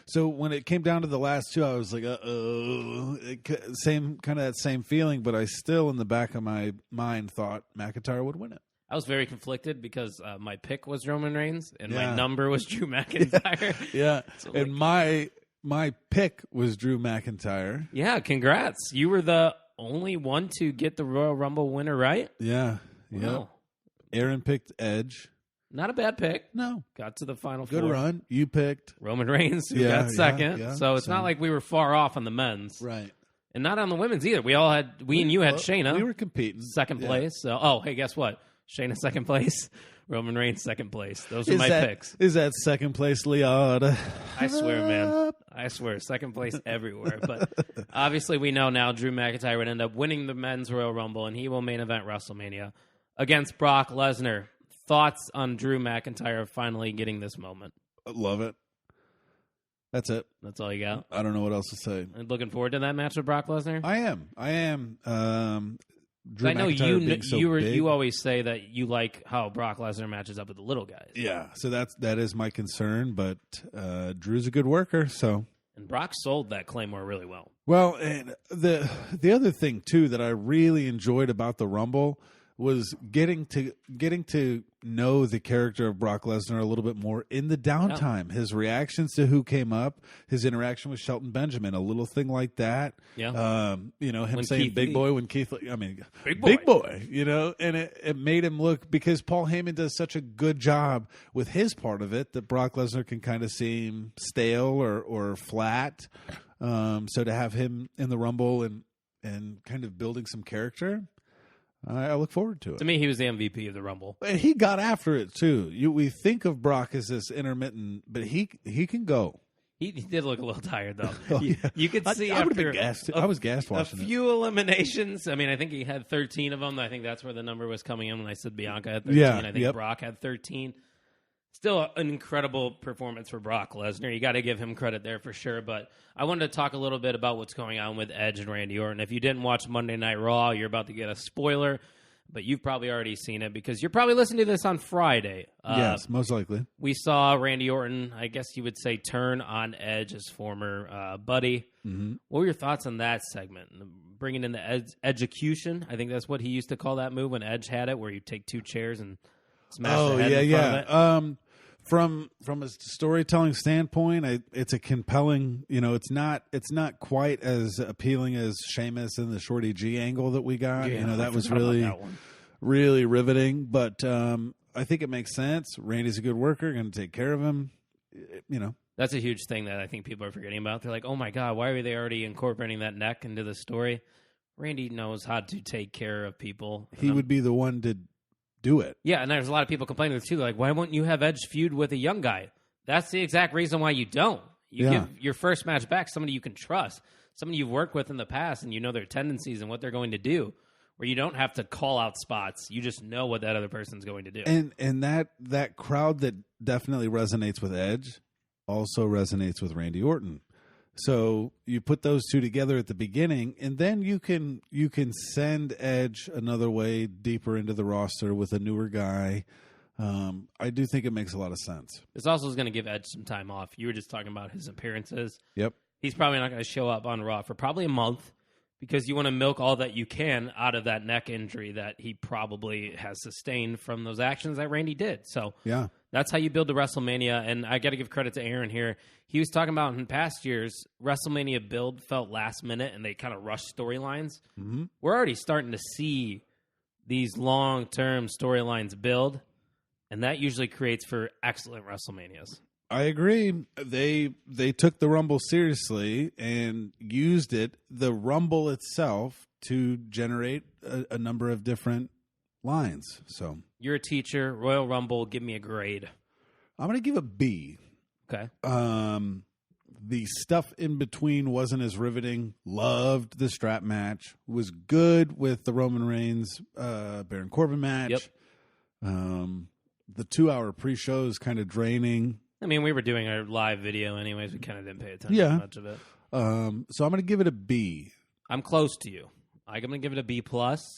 Speaker 7: So when it came down to the last 2, I was like, uh-oh. That same feeling, but I still, in the back of my mind, thought McIntyre would win it.
Speaker 6: I was very conflicted because my pick was Roman Reigns and my number was Drew McIntyre.
Speaker 7: Yeah, so and my pick was Drew McIntyre.
Speaker 6: Yeah, congrats. You were the only one to get the Royal Rumble winner right?
Speaker 7: Yeah.
Speaker 6: Wow.
Speaker 7: Aaron picked Edge.
Speaker 6: Not a bad pick.
Speaker 7: No.
Speaker 6: Got to the final 4.
Speaker 7: Good run. You picked
Speaker 6: Roman Reigns, who got second. Yeah. So it's not like we were far off on the men's.
Speaker 7: Right.
Speaker 6: And not on the women's either. We and you had Shayna.
Speaker 7: We were competing.
Speaker 6: Second place. So, hey, guess what? Shayna second place. Roman Reigns second place. Those are my picks.
Speaker 7: Is that second place, Liada?
Speaker 6: I swear, man. I swear. Second place everywhere. But obviously we know now Drew McIntyre would end up winning the men's Royal Rumble, and he will main event WrestleMania against Brock Lesnar. Thoughts on Drew McIntyre finally getting this moment?
Speaker 7: I love it. That's it.
Speaker 6: That's all you got?
Speaker 7: I don't know what else to say.
Speaker 6: Looking forward to that match with Brock Lesnar?
Speaker 7: I am. Drew
Speaker 6: I know
Speaker 7: McIntyre
Speaker 6: you always say that you like how Brock Lesnar matches up with the little guys.
Speaker 7: Yeah, so that is my concern, but Drew's a good worker, so.
Speaker 6: And Brock sold that Claymore really well.
Speaker 7: Well, and the other thing too that I really enjoyed about the Rumble was getting to know the character of Brock Lesnar a little bit more in the downtime. Yeah. His reactions to who came up, his interaction with Shelton Benjamin, a little thing like that.
Speaker 6: Yeah.
Speaker 7: Him
Speaker 6: when
Speaker 7: saying
Speaker 6: Keith
Speaker 7: "big
Speaker 6: Lee.
Speaker 7: boy" when Keith. I mean,
Speaker 6: big
Speaker 7: boy. And it made him look, because Paul Heyman does such a good job with his part of it that Brock Lesnar can kind of seem stale or flat. So to have him in the Rumble and kind of building some character, I look forward to it.
Speaker 6: To me, he was the MVP of the Rumble.
Speaker 7: And he got after it, too. We think of Brock as this intermittent, but he can go.
Speaker 6: He did look a little tired, though.
Speaker 7: Oh, yeah.
Speaker 6: You could see
Speaker 7: I
Speaker 6: after
Speaker 7: I was gassed watching
Speaker 6: a few eliminations. I mean, I think he had 13 of them. I think that's where the number was coming in when I said Bianca had 13.
Speaker 7: Yeah,
Speaker 6: I think Brock had 13. Still an incredible performance for Brock Lesnar. You got to give him credit there for sure. But I wanted to talk a little bit about what's going on with Edge and Randy Orton. If you didn't watch Monday Night Raw, you're about to get a spoiler, but you've probably already seen it because you're probably listening to this on Friday.
Speaker 7: Yes, most likely.
Speaker 6: We saw Randy Orton, I guess you would say, turn on Edge, his former buddy.
Speaker 7: Mm-hmm.
Speaker 6: What were your thoughts on that segment? Bringing in the Edgecution, I think that's what he used to call that move when Edge had it, where you take two chairs and smash the head in front of it.
Speaker 7: From a storytelling standpoint, it's a compelling. It's not quite as appealing as Sheamus and the Shorty G angle that we got.
Speaker 6: Yeah,
Speaker 7: that was really really riveting. But I think it makes sense. Randy's a good worker, going to take care of him.
Speaker 6: That's a huge thing that I think people are forgetting about. They're like, oh my God, why are they already incorporating that neck into the story? Randy knows how to take care of people.
Speaker 7: He would be the one to do it.
Speaker 6: Yeah, and there's a lot of people complaining too. They're like, why won't you have Edge feud with a young guy? That's the exact reason why you don't. You give your first match back somebody you can trust, somebody you've worked with in the past, and you know their tendencies and what they're going to do, where you don't have to call out spots. You just know what that other person's going to do.
Speaker 7: And that crowd that definitely resonates with Edge also resonates with Randy Orton. So you put those two together at the beginning, and then you can send Edge another way deeper into the roster with a newer guy. I do think it makes a lot of sense.
Speaker 6: This also is going to give Edge some time off. You were just talking about his appearances.
Speaker 7: Yep.
Speaker 6: He's probably not going to show up on Raw for probably a month because you want to milk all that you can out of that neck injury that he probably has sustained from those actions that Randy did. So
Speaker 7: yeah,
Speaker 6: that's how you build a WrestleMania. And I got to give credit to Aaron here. He was talking about in past years, WrestleMania build felt last minute and they kind of rushed storylines.
Speaker 7: Mm-hmm.
Speaker 6: We're already starting to see these long-term storylines build, and that usually creates for excellent WrestleManias.
Speaker 7: I agree. They took the Rumble seriously and used the Rumble itself, to generate a number of different lines. So
Speaker 6: you're a teacher. Royal Rumble, give me a grade.
Speaker 7: I'm going to give a B.
Speaker 6: Okay.
Speaker 7: The stuff in between wasn't as riveting. Loved the strap match. Was good with the Roman Reigns Baron Corbin match.
Speaker 6: Yep.
Speaker 7: The 2-hour pre-show is kind of draining.
Speaker 6: I mean, we were doing our live video anyways. We kind of didn't pay attention to much of it.
Speaker 7: So I'm going to give it a B.
Speaker 6: I'm close to you. I'm going to give it a B+.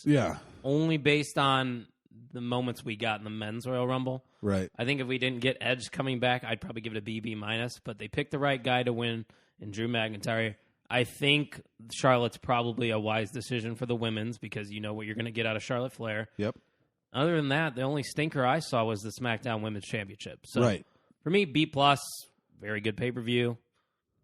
Speaker 7: Yeah.
Speaker 6: Only based on the moments we got in the men's Royal Rumble.
Speaker 7: Right.
Speaker 6: I think if we didn't get Edge coming back, I'd probably give it a B, B-. But they picked the right guy to win in Drew McIntyre. I think Charlotte's probably a wise decision for the women's because you know what you're going to get out of Charlotte Flair.
Speaker 7: Yep.
Speaker 6: Other than that, the only stinker I saw was the SmackDown Women's Championship. So
Speaker 7: right.
Speaker 6: For me, B+, very good pay-per-view.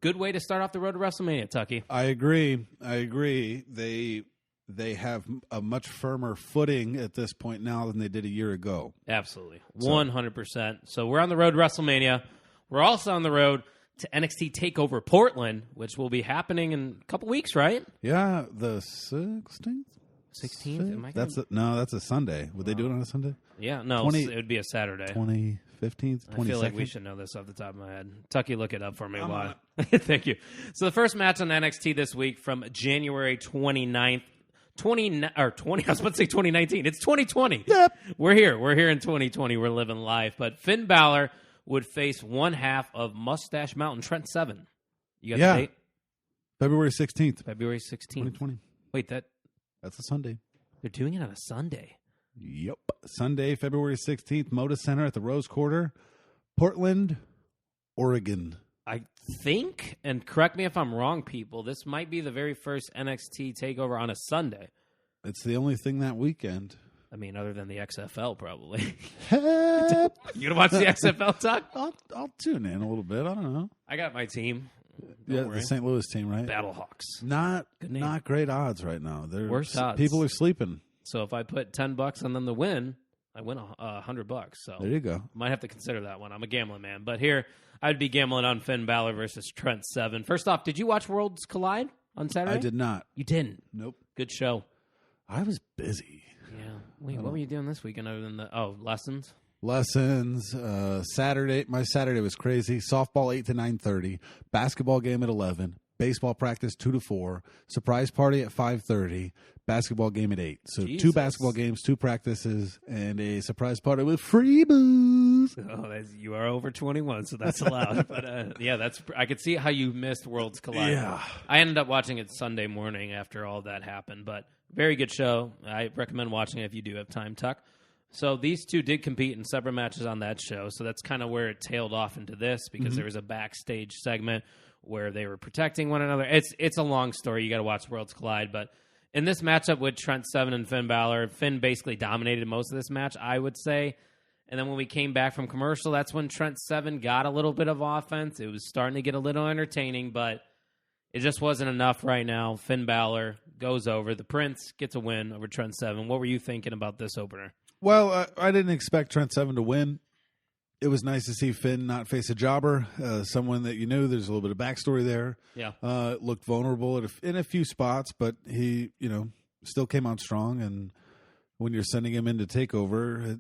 Speaker 6: Good way to start off the road to WrestleMania, Tucky.
Speaker 7: I agree. They have a much firmer footing at this point now than they did a year ago.
Speaker 6: Absolutely. 100%. So we're on the road to WrestleMania. We're also on the road to NXT TakeOver Portland, which will be happening in a couple weeks, right?
Speaker 7: Yeah, the 16th?
Speaker 6: 16th?
Speaker 7: That's a Sunday. Would they do it on a Sunday?
Speaker 6: Yeah, no, it would be a Saturday.
Speaker 7: 15th, 22nd?
Speaker 6: I feel like we should know this off the top of my head. Tucky, look it up for me. Why? Thank you. So the first match on NXT this week from January 29th, 20, I was about to say 2019. It's 2020.
Speaker 7: Yep.
Speaker 6: We're here in 2020. We're living life. But Finn Balor would face one half of Mustache Mountain, Trent Seven. You got the date?
Speaker 7: February 16th.
Speaker 6: February 16th.
Speaker 7: 2020.
Speaker 6: Wait,
Speaker 7: that's a Sunday.
Speaker 6: They're doing it on a Sunday.
Speaker 7: Yep. Sunday, February 16th, Moda Center at the Rose Quarter, Portland, Oregon.
Speaker 6: I think, and correct me if I'm wrong, people, this might be the very first NXT TakeOver on a Sunday.
Speaker 7: It's the only thing that weekend.
Speaker 6: I mean, other than the XFL, probably.
Speaker 7: Hep.
Speaker 6: You gonna watch the XFL, Tuck?
Speaker 7: I'll tune in a little bit. I don't know.
Speaker 6: I got my team.
Speaker 7: Yeah, the St. Louis team, right?
Speaker 6: Battlehawks.
Speaker 7: Not
Speaker 6: Good name.
Speaker 7: not great odds right now. They're
Speaker 6: Worst odds.
Speaker 7: People are sleeping.
Speaker 6: So if I put $10 on them to win, I win $100. So
Speaker 7: There you go.
Speaker 6: might have to consider that one. I'm a gambling man, but here I'd be gambling on Finn Balor versus Trent Seven. First off, did you watch Worlds Collide on Saturday?
Speaker 7: I did not.
Speaker 6: You didn't.
Speaker 7: Nope.
Speaker 6: Good show.
Speaker 7: I was busy.
Speaker 6: Yeah. Wait, what were you doing this weekend other than lessons?
Speaker 7: Lessons. Saturday. My Saturday was crazy. Softball 8 to 9:30. Basketball game at 11. Baseball practice 2 to 4. Surprise party at 5:30. Basketball game at 8. So
Speaker 6: Jesus.
Speaker 7: 2 basketball games, 2 practices, and a surprise party with free booze.
Speaker 6: Oh, you are over 21, so that's allowed. But I could see how you missed Worlds Collide.
Speaker 7: Yeah.
Speaker 6: I ended up watching it Sunday morning after all that happened, but very good show. I recommend watching it if you do have time, Tuck. So these two did compete in separate matches on that show, so that's kind of where it tailed off into this because there was a backstage segment where they were protecting one another. It's a long story. You got to watch Worlds Collide, but in this matchup with Trent Seven and Finn Balor, Finn basically dominated most of this match, I would say. And then when we came back from commercial, that's when Trent Seven got a little bit of offense. It was starting to get a little entertaining, but it just wasn't enough right now. Finn Balor goes over. The Prince gets a win over Trent Seven. What were you thinking about this opener?
Speaker 7: Well, I didn't expect Trent Seven to win. It was nice to see Finn not face a jobber, someone that you knew. There's a little bit of backstory there.
Speaker 6: Yeah.
Speaker 7: Looked vulnerable in a few spots, but he, still came on strong. And when you're sending him in to take over,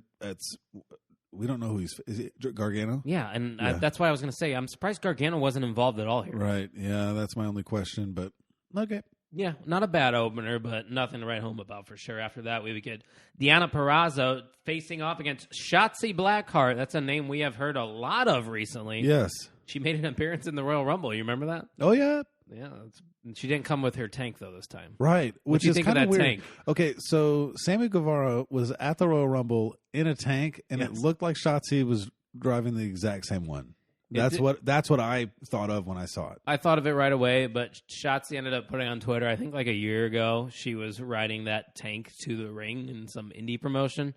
Speaker 7: we don't know who is it Gargano?
Speaker 6: Yeah, and that's why I was going to say, I'm surprised Gargano wasn't involved at all here.
Speaker 7: Right. Yeah, that's my only question, but okay.
Speaker 6: Yeah, not a bad opener, but nothing to write home about for sure. After that, we would get Deonna Purrazzo facing off against Shotzi Blackheart. That's a name we have heard a lot of recently.
Speaker 7: Yes.
Speaker 6: She made an appearance in the Royal Rumble. You remember that?
Speaker 7: Oh, yeah.
Speaker 6: Yeah. She didn't come with her tank, though, this time.
Speaker 7: Right.
Speaker 6: What do you
Speaker 7: is
Speaker 6: think of that
Speaker 7: weird.
Speaker 6: tank?
Speaker 7: Okay, so Sammy Guevara was at the Royal Rumble in a tank, and it looked like Shotzi was driving the exact same one. That's what I thought of when I saw it.
Speaker 6: I thought of it right away, but Shotzi ended up putting on Twitter, I think like a year ago, she was riding that tank to the ring in some indie promotion.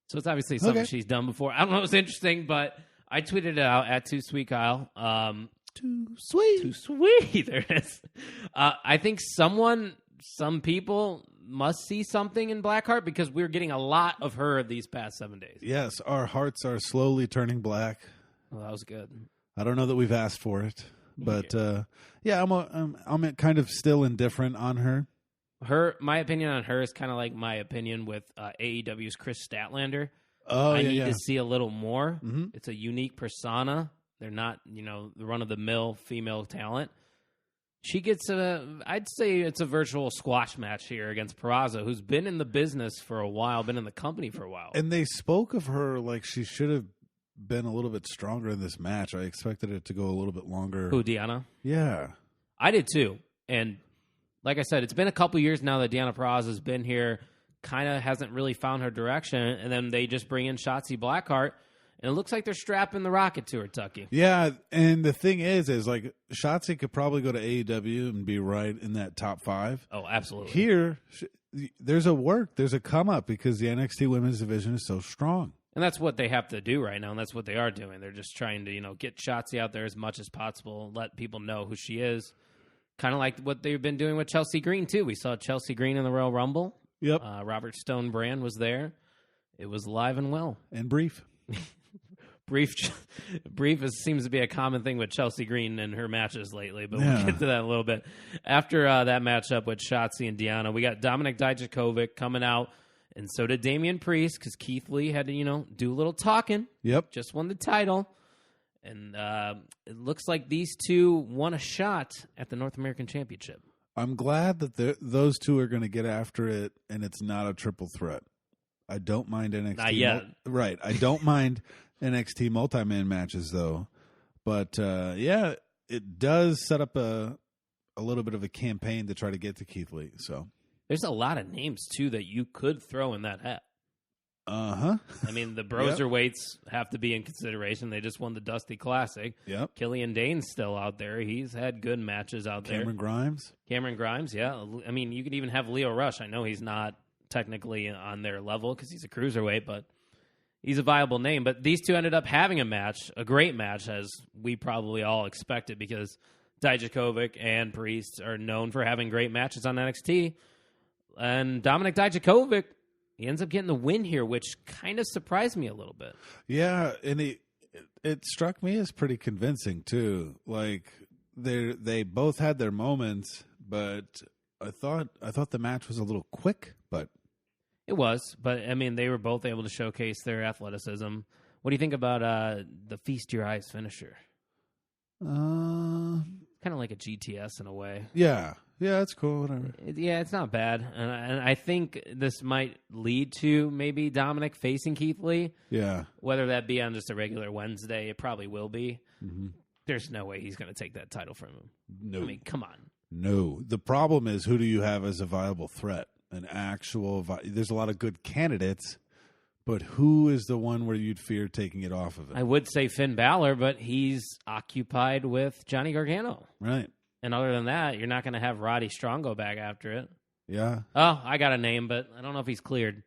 Speaker 6: So it's obviously something she's done before. I don't know if it's interesting, but I tweeted it out at Too Sweet Kyle. Too sweet. There it is. I think some people must see something in Blackheart because we're getting a lot of her these past 7 days.
Speaker 7: Yes, our hearts are slowly turning black.
Speaker 6: Well, that was good.
Speaker 7: I don't know that we've asked for it, but I'm kind of still indifferent on her.
Speaker 6: My opinion on her is kind of like my opinion with AEW's Chris Statlander.
Speaker 7: Oh,
Speaker 6: I need
Speaker 7: yeah.
Speaker 6: to see a little more.
Speaker 7: Mm-hmm.
Speaker 6: It's a unique persona. They're not, the run-of-the-mill female talent. She gets I'd say it's a virtual squash match here against Purrazzo, who's been in the business for a while, been in the company for a while.
Speaker 7: And they spoke of her like she should have been a little bit stronger in this match. I expected it to go a little bit longer.
Speaker 6: Who, Deonna?
Speaker 7: Yeah.
Speaker 6: I did too. And like I said, it's been a couple years now that Deonna Purrazzo's been here, kind of hasn't really found her direction, and then they just bring in Shotzi Blackheart, and it looks like they're strapping the rocket to her, Tucky.
Speaker 7: Yeah, and the thing is like Shotzi could probably go to AEW and be right in that top 5.
Speaker 6: Oh, absolutely.
Speaker 7: Here, there's a come up because the NXT women's division is so strong.
Speaker 6: And that's what they have to do right now, and that's what they are doing. They're just trying to, get Shotzi out there as much as possible, let people know who she is. Kind of like what they've been doing with Chelsea Green, too. We saw Chelsea Green in the Royal Rumble.
Speaker 7: Yep.
Speaker 6: Robert Stone Brand was there. It was live and well.
Speaker 7: And brief.
Speaker 6: Brief seems to be a common thing with Chelsea Green in her matches lately, but
Speaker 7: Yeah.
Speaker 6: we'll get to that in a little bit. After that matchup with Shotzi and Deonna, we got Dominik Dijakovic coming out, and so did Damian Priest, because Keith Lee had to, do a little talking.
Speaker 7: Yep.
Speaker 6: Just won the title. And it looks like these two won a shot at the North American Championship.
Speaker 7: I'm glad that those two are going to get after it, and it's not a triple threat. I don't mind NXT.
Speaker 6: Not yet.
Speaker 7: Right. I don't mind NXT multi-man matches, though. But, it does set up a little bit of a campaign to try to get to Keith Lee. So
Speaker 6: There's a lot of names, too, that you could throw in that hat.
Speaker 7: Uh-huh.
Speaker 6: I mean, the Broserweights have to be in consideration. They just won the Dusty Classic.
Speaker 7: Yep.
Speaker 6: Killian Dane's still out there. He's had good matches out there.
Speaker 7: Cameron Grimes.
Speaker 6: Cameron Grimes, yeah. I mean, you could even have Leo Rush. I know he's not technically on their level because he's a cruiserweight, but he's a viable name. But these two ended up having a great match, as we probably all expected, because Dijakovic and Priest are known for having great matches on NXT. And Dominik Dijakovic, he ends up getting the win here, which kind of surprised me a little bit.
Speaker 7: Yeah, and it struck me as pretty convincing too. Like they both had their moments, but I thought the match was a little quick, but
Speaker 6: it was. But I mean, they were both able to showcase their athleticism. What do you think about the Feast Your Eyes finisher? Kind of like a GTS in a way.
Speaker 7: Yeah, that's cool. Whatever.
Speaker 6: It's not bad, and I think this might lead to maybe Dominic facing Keith Lee.
Speaker 7: Yeah,
Speaker 6: whether that be on just a regular Wednesday, it probably will be.
Speaker 7: Mm-hmm.
Speaker 6: There's no way he's going to take that title from him.
Speaker 7: No,
Speaker 6: I mean, come on.
Speaker 7: No, the problem is, who do you have as a viable threat? There's a lot of good candidates. But who is the one where you'd fear taking it off of it?
Speaker 6: I would say Finn Balor, but he's occupied with Johnny Gargano.
Speaker 7: Right.
Speaker 6: And other than that, you're not going to have Roddy Strong go back after it.
Speaker 7: Yeah.
Speaker 6: Oh, I got a name, but I don't know if he's cleared.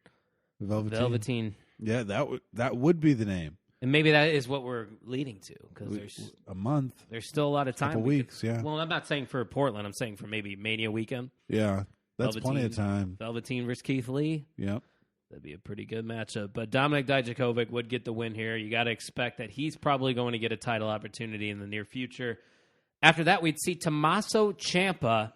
Speaker 6: Velveteen.
Speaker 7: Yeah, that would be the name.
Speaker 6: And maybe that is what we're leading to, because there's
Speaker 7: a month.
Speaker 6: There's still a lot of time.
Speaker 7: Couple weeks, yeah.
Speaker 6: Well, I'm not saying for Portland. I'm saying for maybe Mania weekend.
Speaker 7: Yeah, that's plenty of time.
Speaker 6: Velveteen versus Keith Lee.
Speaker 7: Yep.
Speaker 6: That'd be a pretty good matchup. But Dominik Dijakovic would get the win here. You got to expect that he's probably going to get a title opportunity in the near future. After that, we'd see Tommaso Ciampa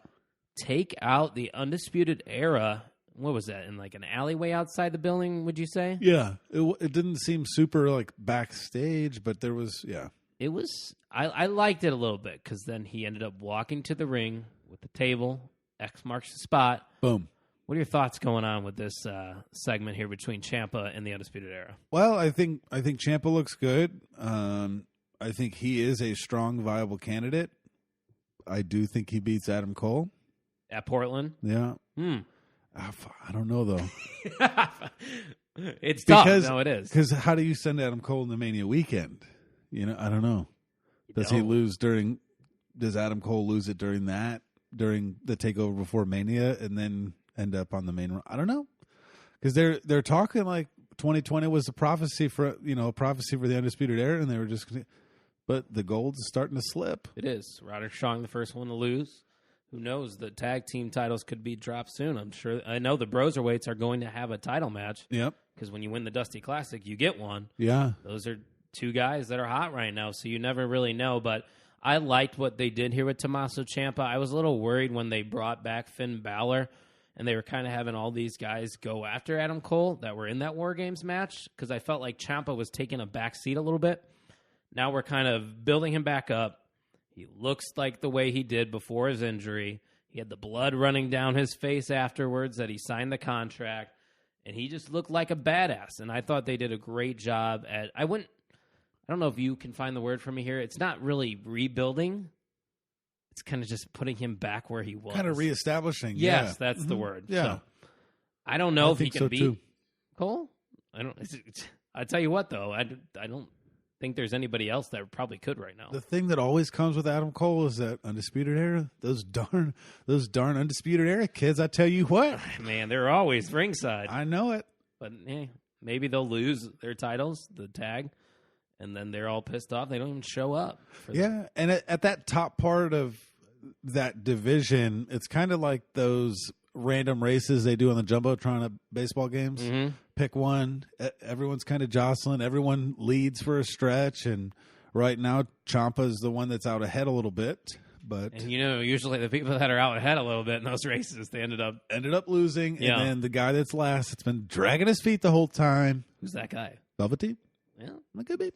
Speaker 6: take out the Undisputed Era. What was that, in like an alleyway outside the building, would you say?
Speaker 7: Yeah. It didn't seem super like backstage, but there was, yeah.
Speaker 6: It was, I liked it a little bit, because then he ended up walking to the ring with the table. X marks the spot.
Speaker 7: Boom.
Speaker 6: What are your thoughts going on with this segment here between Ciampa and the Undisputed Era?
Speaker 7: Well, I think Ciampa looks good. I think he is a strong, viable candidate. I do think he beats Adam Cole
Speaker 6: at Portland.
Speaker 7: Yeah. I don't know though.
Speaker 6: It's tough. No, it is.
Speaker 7: Because how do you send Adam Cole in the Mania weekend? You know, I don't know. Does he lose during? Does Adam Cole lose it during the takeover before Mania, and then end up on the main run? I don't know, because they're talking like 2020 was a prophecy for the Undisputed Era, and they were just. But the gold is starting to slip.
Speaker 6: It is. Roderick Strong, the first one to lose. Who knows? The tag team titles could be dropped soon. I know the Broserweights are going to have a title match.
Speaker 7: Yep.
Speaker 6: Because when you win the Dusty Classic, you get one.
Speaker 7: Yeah.
Speaker 6: Those are two guys that are hot right now, so you never really know. But I liked what they did here with Tommaso Ciampa. I was a little worried when they brought back Finn Balor, and they were kind of having all these guys go after Adam Cole that were in that War Games match, because I felt like Ciampa was taking a back seat a little bit. Now we're kind of building him back up. He looks like the way he did before his injury. He had the blood running down his face afterwards that he signed the contract, and he just looked like a badass. And I thought they did a great job at. I don't know if you can find the word for me here. It's not really rebuilding. It's kind of just putting him back where he was.
Speaker 7: Kind of reestablishing.
Speaker 6: Yes,
Speaker 7: yeah.
Speaker 6: that's the word.
Speaker 7: Yeah.
Speaker 6: So, I don't know if he can beat
Speaker 7: too.
Speaker 6: Cole. I tell you what, though, I don't think there's anybody else that probably could right now.
Speaker 7: The thing that always comes with Adam Cole is that Undisputed Era. Those darn Undisputed Era kids. I tell you what,
Speaker 6: man, they're always ringside.
Speaker 7: I know it.
Speaker 6: But maybe they'll lose their titles, the tag, and then they're all pissed off. They don't even show up.
Speaker 7: Yeah, and at that top part of that division, it's kind of like those random races they do on the Jumbotron at baseball games.
Speaker 6: Mm-hmm.
Speaker 7: Pick one. Everyone's kind of jostling. Everyone leads for a stretch, and right now Ciampa is the one that's out ahead a little bit. But
Speaker 6: and usually the people that are out ahead a little bit in those races, they ended up
Speaker 7: losing.
Speaker 6: Yeah.
Speaker 7: And then the guy that's last, it's been dragging his feet the whole time.
Speaker 6: Who's that guy?
Speaker 7: Velveteen.
Speaker 6: Yeah,
Speaker 7: that could be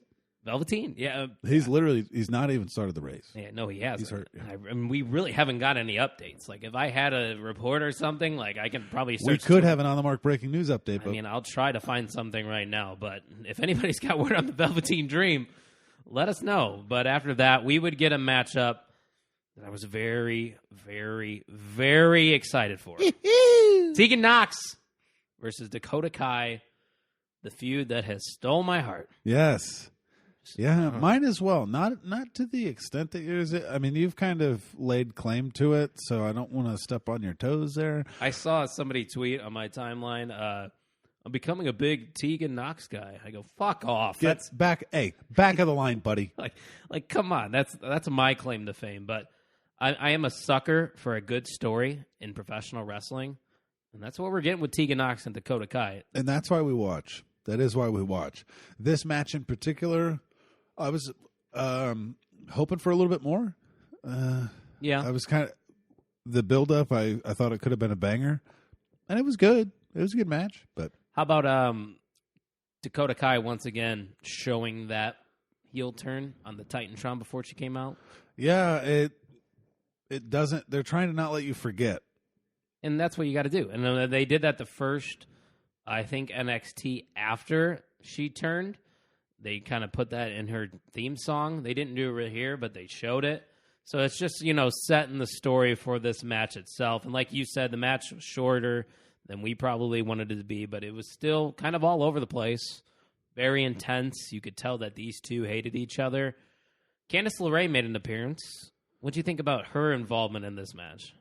Speaker 6: Velveteen. Yeah,
Speaker 7: he's not even started the race.
Speaker 6: Yeah, no, he hasn't.
Speaker 7: He's hurt. Yeah.
Speaker 6: I mean, we really haven't got any updates. Like, if I had a report or something, like I can probably search.
Speaker 7: We could have an on the mark breaking news update.
Speaker 6: I mean, I'll try to find something right now. But if anybody's got word on the Velveteen Dream, let us know. But after that, we would get a matchup that I was very, very, very excited for. Tegan Nox versus Dakota Kai, the feud that has stole my heart.
Speaker 7: Yes. Yeah, mine as well. Not to the extent that yours. I mean, you've kind of laid claim to it, so I don't want to step on your toes there.
Speaker 6: I saw somebody tweet on my timeline, I'm becoming a big Tegan Knox guy. I go, fuck off.
Speaker 7: That's back of the line, buddy.
Speaker 6: like come on. That's my claim to fame. But I am a sucker for a good story in professional wrestling, and that's what we're getting with Tegan Knox and Dakota Kai.
Speaker 7: And that's why we watch. That is why we watch. This match in particular, I was hoping for a little bit more.
Speaker 6: Yeah.
Speaker 7: I was kind of the build-up. I thought it could have been a banger, and it was good. It was a good match. But
Speaker 6: how about Dakota Kai once again showing that heel turn on the Titantron before she came out?
Speaker 7: Yeah, it doesn't. They're trying to not let you forget,
Speaker 6: and that's what you got to do. And they did that the first, I think, NXT after she turned. They kind of put that in her theme song. They didn't do it right here, but they showed it. So it's just, setting the story for this match itself. And like you said, the match was shorter than we probably wanted it to be, but it was still kind of all over the place. Very intense. You could tell that these two hated each other. Candice LeRae made an appearance. What do you think about her involvement in this match?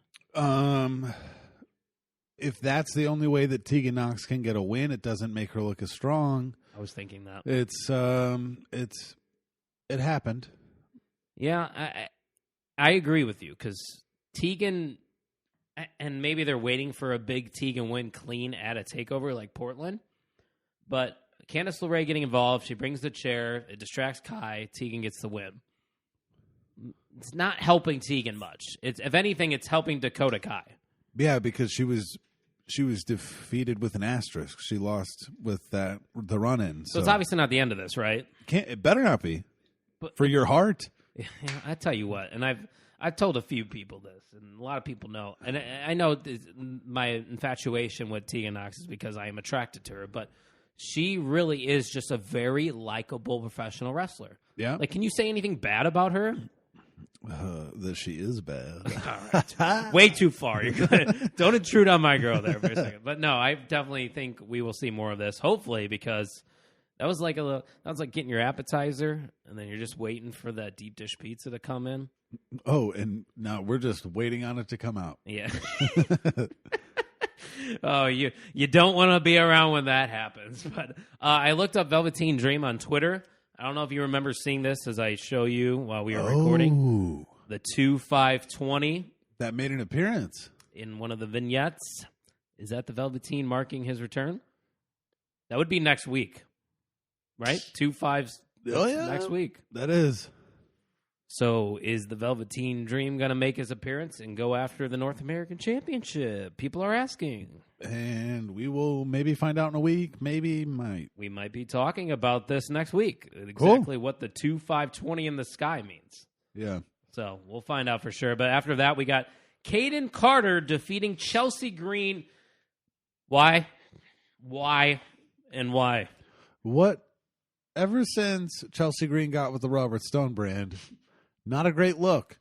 Speaker 7: If that's the only way that Tegan Knox can get a win, it doesn't make her look as strong.
Speaker 6: I was thinking that.
Speaker 7: It happened.
Speaker 6: Yeah, I agree with you, because Tegan, and maybe they're waiting for a big Tegan win clean at a takeover like Portland, but Candice LeRae getting involved, she brings the chair, it distracts Kai, Tegan gets the win. It's not helping Tegan much. If anything, it's helping Dakota Kai.
Speaker 7: Yeah, because she was defeated with an asterisk. She lost with the run-in.
Speaker 6: So it's obviously not the end of this, right?
Speaker 7: It better not be.
Speaker 6: But
Speaker 7: for your heart.
Speaker 6: Yeah, I tell you what, and I've told a few people this, and a lot of people know. And I know my infatuation with Tegan Knox is because I am attracted to her, but she really is just a very likable professional wrestler.
Speaker 7: Yeah.
Speaker 6: Like, can you say anything bad about her?
Speaker 7: That she is bad.
Speaker 6: All right. Way too far. Don't intrude on my girl there for a second. But no, I definitely think we will see more of this, hopefully, because that was like getting your appetizer, and then you're just waiting for that deep dish pizza to come in.
Speaker 7: Oh, and now we're just waiting on it to come out.
Speaker 6: Yeah. Oh, you don't want to be around when that happens. But I looked up Velveteen Dream on Twitter. I don't know if you remember seeing this as I show you while we were recording. The 2-5-20.
Speaker 7: That made an appearance.
Speaker 6: In one of the vignettes. Is that the Velveteen marking his return? That would be next week. Right? 2-5 next week.
Speaker 7: That is.
Speaker 6: So is the Velveteen Dream going to make his appearance and go after the North American Championship? People are asking.
Speaker 7: And we will maybe find out in a week. Maybe might.
Speaker 6: We might be talking about this next week. Exactly what the 2-5-20 in the sky means.
Speaker 7: Yeah.
Speaker 6: So we'll find out for sure. But after that, we got Caden Carter defeating Chelsea Green. Why? And why?
Speaker 7: What? Ever since Chelsea Green got with the Robert Stone brand, not a great look.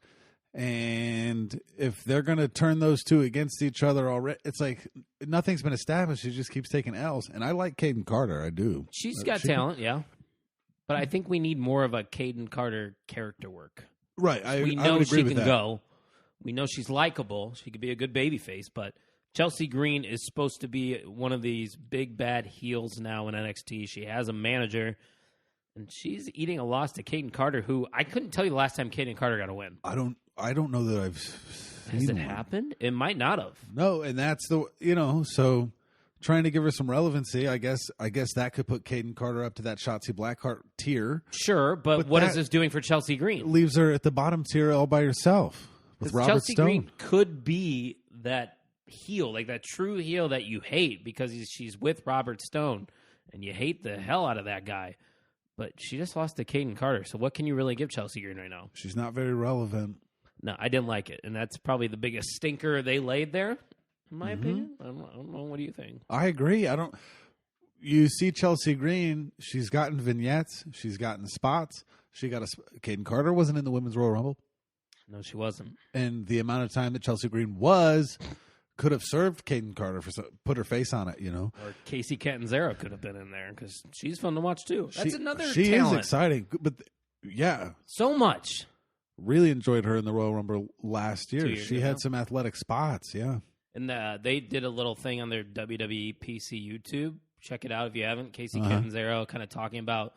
Speaker 7: And if they're going to turn those two against each other already, it's like nothing's been established. She just keeps taking L's. And I like Caden Carter. I do.
Speaker 6: She's got talent, yeah. But I think we need more of a Caden Carter character work.
Speaker 7: Right.
Speaker 6: We know she can go. We know she's likable. She could be a good babyface. But Chelsea Green is supposed to be one of these big bad heels now in NXT. She has a manager. And she's eating a loss to Caden Carter, who I couldn't tell you the last time Caden Carter got a win.
Speaker 7: I don't know that I've seen
Speaker 6: Has it
Speaker 7: one.
Speaker 6: happened? It might not have.
Speaker 7: No, and that's so trying to give her some relevancy, I guess that could put Caden Carter up to that Shotzi Blackheart tier.
Speaker 6: Sure, but what is this doing for Chelsea Green?
Speaker 7: Leaves her at the bottom tier all by herself with Robert
Speaker 6: Chelsea
Speaker 7: Stone.
Speaker 6: Green could be that heel, like that true heel that you hate because she's with Robert Stone, and you hate the hell out of that guy. But she just lost to Caden Carter, so what can you really give Chelsea Green right now?
Speaker 7: She's not very relevant.
Speaker 6: No, I didn't like it, and that's probably the biggest stinker they laid there, in my opinion. I don't know. What do you think?
Speaker 7: I agree. You see Chelsea Green, she's gotten vignettes, she's gotten spots. Caden Carter wasn't in the Women's Royal Rumble.
Speaker 6: No, she wasn't.
Speaker 7: And the amount of time that Chelsea Green was could have served Kaden Carter put her face on it,
Speaker 6: Or Casey Catanzaro could have been in there because she's fun to watch too. That's another
Speaker 7: She
Speaker 6: talent.
Speaker 7: is exciting, but yeah.
Speaker 6: So much.
Speaker 7: Really enjoyed her in the Royal Rumble last year.
Speaker 6: 2 years
Speaker 7: She
Speaker 6: ago.
Speaker 7: had some athletic spots, yeah.
Speaker 6: And they did a little thing on their WWE PC YouTube. Check it out if you haven't. Casey Catanzaro kind of talking about,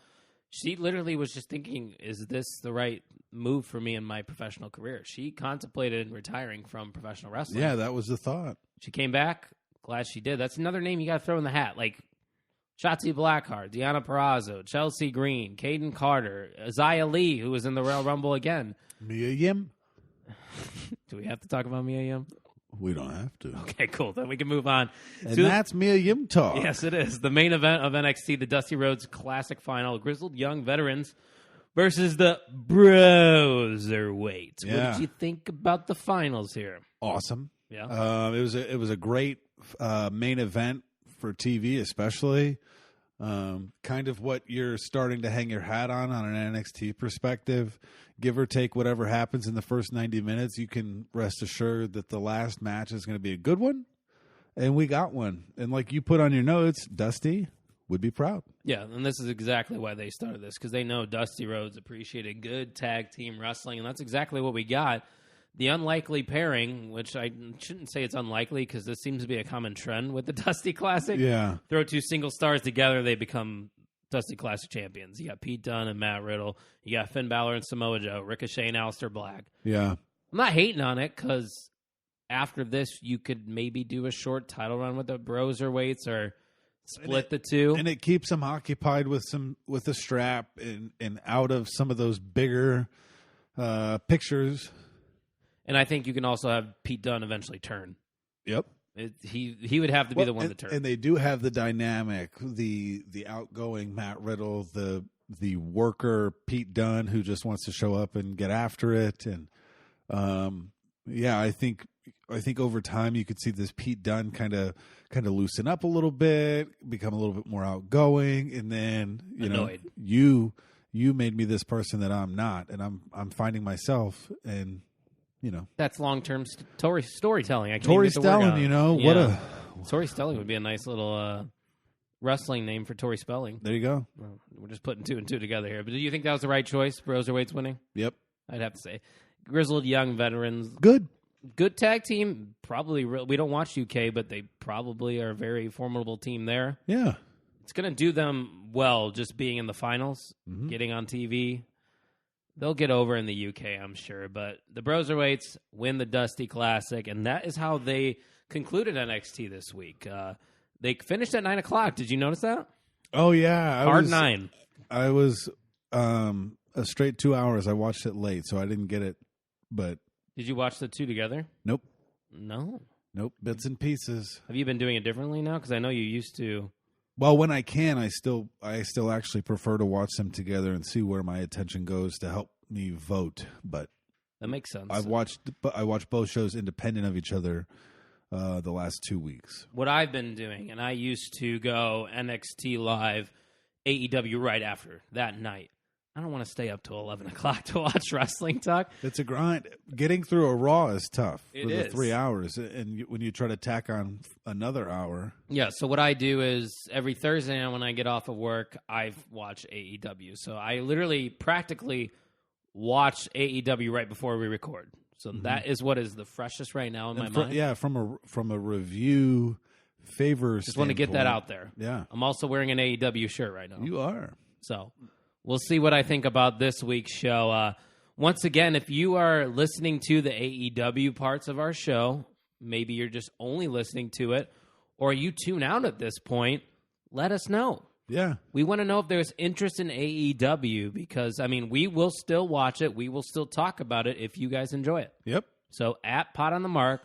Speaker 6: she literally was just thinking, is this the right move for me in my professional career? She contemplated retiring from professional wrestling.
Speaker 7: Yeah, that was the thought.
Speaker 6: She came back. Glad she did. That's another name you got to throw in the hat. Like Shotzi Blackheart, Deonna Purrazzo, Chelsea Green, Kaden Carter, Isaiah Lee, who was in the Royal Rumble again.
Speaker 7: Mia Yim?
Speaker 6: Do we have to talk about Mia Yim?
Speaker 7: We don't have to.
Speaker 6: Okay, cool. Then we can move on.
Speaker 7: And that's Mia Yim talk.
Speaker 6: Yes, it is. The main event of NXT, the Dusty Rhodes Classic Final, Grizzled Young Veterans versus the Broserweights.
Speaker 7: Yeah.
Speaker 6: What did you think about the finals here?
Speaker 7: Awesome.
Speaker 6: Yeah.
Speaker 7: It was a great main event for TV, especially. Kind of what you're starting to hang your hat on an NXT perspective. Give or take whatever happens in the first 90 minutes, you can rest assured that the last match is going to be a good one. And we got one. And like you put on your notes, Dusty would be proud.
Speaker 6: Yeah, and this is exactly why they started this, because they know Dusty Rhodes appreciated good tag team wrestling, and that's exactly what we got. The unlikely pairing, which I shouldn't say it's unlikely because this seems to be a common trend with the Dusty Classic.
Speaker 7: Yeah.
Speaker 6: Throw two single stars together, they become Dusty Classic champions. You got Pete Dunne and Matt Riddle. You got Finn Balor and Samoa Joe, Ricochet and Aleister Black.
Speaker 7: Yeah.
Speaker 6: I'm not hating on it because after this, you could maybe do a short title run with the Broserweights or split the two.
Speaker 7: And it keeps them occupied with a strap and out of some of those bigger pictures.
Speaker 6: And I think you can also have Pete Dunne eventually turn.
Speaker 7: Yep.
Speaker 6: He would have to be the one to turn.
Speaker 7: And they do have the dynamic, the outgoing Matt Riddle, the worker Pete Dunne who just wants to show up and get after it. And I think over time you could see this Pete Dunne kind of loosen up a little bit, become a little bit more outgoing, and then
Speaker 6: Annoyed.
Speaker 7: you made me this person that I'm not, and I'm finding myself and.
Speaker 6: That's long-term storytelling. I can't
Speaker 7: Tori
Speaker 6: even get the word
Speaker 7: Stelling,
Speaker 6: out.
Speaker 7: what a...
Speaker 6: Tori Stelling would be a nice little wrestling name for Tori Spelling.
Speaker 7: There you go.
Speaker 6: Well, we're just putting two and two together here. But do you think that was the right choice? Broserweight's winning?
Speaker 7: Yep.
Speaker 6: I'd have to say. Grizzled Young Veterans.
Speaker 7: Good
Speaker 6: tag team. Probably, we don't watch UK, but they probably are a very formidable team there.
Speaker 7: Yeah.
Speaker 6: It's going to do them well just being in the finals, getting on TV. They'll get over in the UK, I'm sure. But the Broserweights win the Dusty Classic, and that is how they concluded NXT this week. They finished at 9 o'clock. Did you notice that?
Speaker 7: Oh, yeah.
Speaker 6: Hard 9.
Speaker 7: I was a straight 2 hours. I watched it late, so I didn't get it. But
Speaker 6: Did you watch the two together?
Speaker 7: Nope.
Speaker 6: No.
Speaker 7: Nope. Bits and pieces.
Speaker 6: Have you been doing it differently now? Because I know you used to.
Speaker 7: Well, when I can, I still actually prefer to watch them together and see where my attention goes to help me vote. But
Speaker 6: that makes sense.
Speaker 7: I watched both shows independent of each other the last 2 weeks.
Speaker 6: What I've been doing, and I used to go NXT live, AEW right after that night. I don't want to stay up till 11 o'clock to watch wrestling talk.
Speaker 7: It's a grind. Getting through a Raw is tough
Speaker 6: It
Speaker 7: for the
Speaker 6: is.
Speaker 7: 3 hours. And when you try to tack on another hour.
Speaker 6: Yeah, so what I do is every Thursday night when I get off of work, I watch AEW. So I literally practically watch AEW right before we record. So that is what is the freshest right now in my mind.
Speaker 7: Yeah, from a review favor
Speaker 6: Just want to get that out there.
Speaker 7: Yeah.
Speaker 6: I'm also wearing an AEW shirt right now.
Speaker 7: You are.
Speaker 6: So we'll see what I think about this week's show. Once again, if you are listening to the AEW parts of our show, maybe you're just only listening to it, or you tune out at this point, let us know.
Speaker 7: Yeah.
Speaker 6: We want to know if there's interest in AEW because, we will still watch it. We will still talk about it if you guys enjoy it.
Speaker 7: Yep.
Speaker 6: So at Pot on the Mark,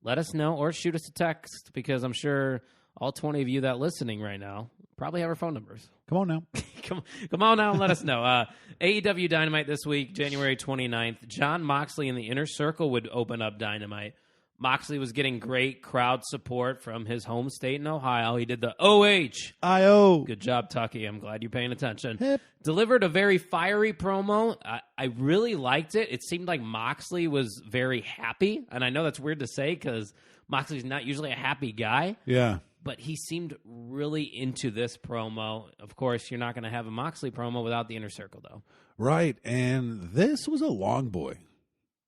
Speaker 6: let us know or shoot us a text because I'm sure all 20 of you that are listening right now probably have our phone numbers.
Speaker 7: Come on now.
Speaker 6: Come on now and let us know. AEW Dynamite this week, January 29th. Jon Moxley and the Inner Circle would open up Dynamite. Moxley was getting great crowd support from his home state in Ohio. He did the OH.
Speaker 7: I-O.
Speaker 6: Good job, Tucky. I'm glad you're paying attention.
Speaker 7: Hip.
Speaker 6: Delivered a very fiery promo. I really liked it. It seemed like Moxley was very happy. And I know that's weird to say because Moxley's not usually a happy guy.
Speaker 7: Yeah.
Speaker 6: But he seemed really into this promo. Of course, you're not going to have a Moxley promo without the Inner Circle, though.
Speaker 7: Right. And this was a long boy.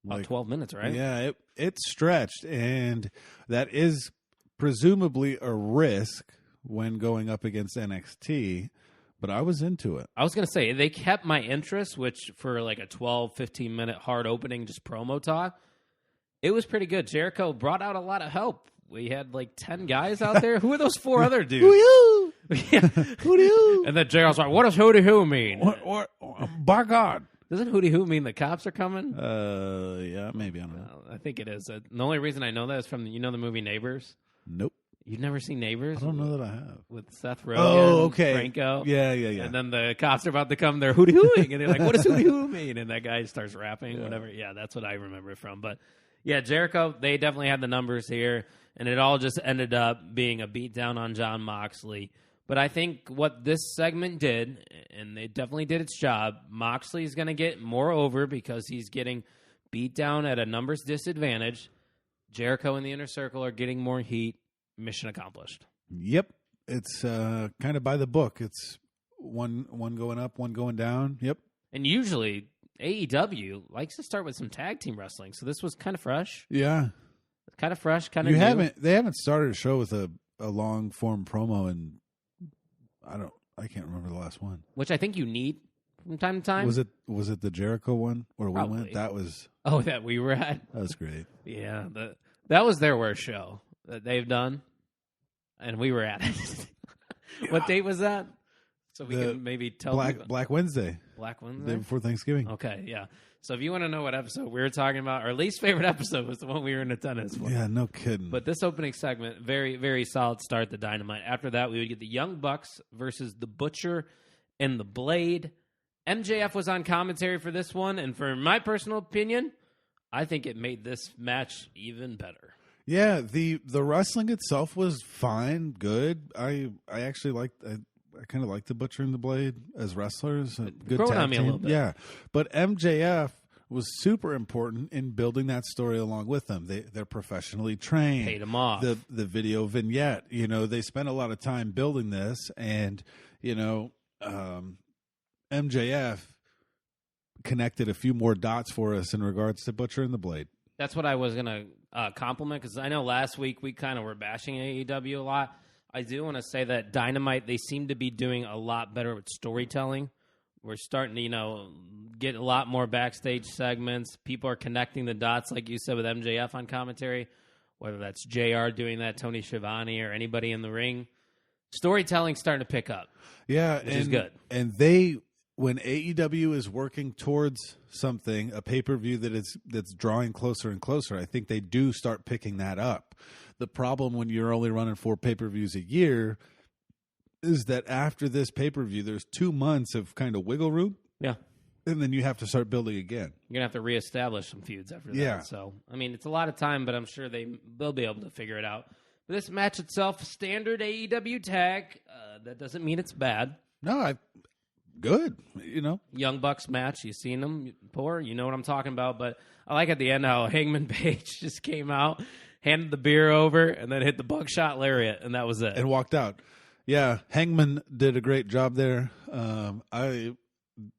Speaker 6: About 12 minutes, right?
Speaker 7: Yeah, it stretched, and that is presumably a risk when going up against NXT, but I was into it.
Speaker 6: I was going to say, they kept my interest, which for like a 12, 15-minute hard opening, just promo talk, it was pretty good. Jericho brought out a lot of help. We had like 10 guys out there. Who are those 4 other dudes?
Speaker 7: Who you?
Speaker 6: Yeah.
Speaker 7: Who do you?
Speaker 6: And then Jericho's like, what does hootie who mean?
Speaker 7: What? By God.
Speaker 6: Doesn't hootie who mean the cops are coming?
Speaker 7: Yeah, maybe. I don't know.
Speaker 6: I think it is. The only reason I know that is from, the movie Neighbors?
Speaker 7: Nope.
Speaker 6: You've never seen Neighbors?
Speaker 7: I don't know that I have.
Speaker 6: With Seth Rogen,
Speaker 7: Oh, okay.
Speaker 6: Franco.
Speaker 7: Yeah.
Speaker 6: And then the cops are about to come, they're hootie hooing. And they're like, what does hootie hoo mean? And that guy starts rapping, whatever. Yeah, that's what I remember it from. But yeah, Jericho, they definitely had the numbers here. And it all just ended up being a beatdown on Jon Moxley. But I think what this segment did, and it definitely did its job, Moxley's going to get more over because he's getting beat down at a numbers disadvantage. Jericho and the Inner Circle are getting more heat. Mission accomplished.
Speaker 7: Yep. It's kind of by the book. It's one going up, one going down. Yep.
Speaker 6: And usually AEW likes to start with some tag team wrestling, so this was kind of fresh.
Speaker 7: Yeah.
Speaker 6: Kind of fresh, kind of new.
Speaker 7: They haven't started a show with a long form promo, and I can't remember the last one.
Speaker 6: Which I think you need from time to time.
Speaker 7: Was it the Jericho one where we went? That was
Speaker 6: that we were at.
Speaker 7: That was great.
Speaker 6: Yeah, that was their worst show that they've done, and we were at it. What date was that? So we can maybe tell
Speaker 7: Black Wednesday.
Speaker 6: Black Wednesday?
Speaker 7: The day before Thanksgiving.
Speaker 6: Okay, yeah. So if you want to know what episode we were talking about, our least favorite episode was the one we were in attendance for.
Speaker 7: Yeah, no kidding.
Speaker 6: But this opening segment, very, very solid start to Dynamite. After that, we would get the Young Bucks versus the Butcher and the Blade. MJF was on commentary for this one, and for my personal opinion, I think it made this match even better.
Speaker 7: Yeah, the wrestling itself was fine, good. I actually liked. I kind of like the Butcher and the Blade as wrestlers. Good
Speaker 6: growing
Speaker 7: tag
Speaker 6: on me
Speaker 7: team.
Speaker 6: a little bit.
Speaker 7: Yeah, but MJF was super important in building that story along with them. They're professionally trained.
Speaker 6: Paid them off.
Speaker 7: The video vignette. They spent a lot of time building this, and MJF connected a few more dots for us in regards to Butcher and the Blade.
Speaker 6: That's what I was going to compliment, because I know last week we kind of were bashing AEW a lot. I do want to say that Dynamite, they seem to be doing a lot better with storytelling. We're starting to, get a lot more backstage segments. People are connecting the dots, like you said, with MJF on commentary, whether that's JR doing that, Tony Schiavone, or anybody in the ring. Storytelling's starting to pick up.
Speaker 7: Yeah,
Speaker 6: which is good.
Speaker 7: And when AEW is working towards something, a pay-per-view that's drawing closer and closer, I think they do start picking that up. The problem when you're only running 4 pay-per-views a year is that after this pay-per-view, there's 2 months of kind of wiggle room.
Speaker 6: Yeah.
Speaker 7: And then you have to start building again.
Speaker 6: You're going to have to reestablish some feuds after that.
Speaker 7: Yeah.
Speaker 6: So, it's a lot of time, but I'm sure they'll be able to figure it out. But this match itself, standard AEW tag. That doesn't mean it's bad.
Speaker 7: No, good.
Speaker 6: Young Bucks match. You've seen them before. You know what I'm talking about. But I like at the end how Hangman Page just came out, handed the beer over, and then hit the buckshot lariat, and that was it.
Speaker 7: And walked out. Yeah, Hangman did a great job there.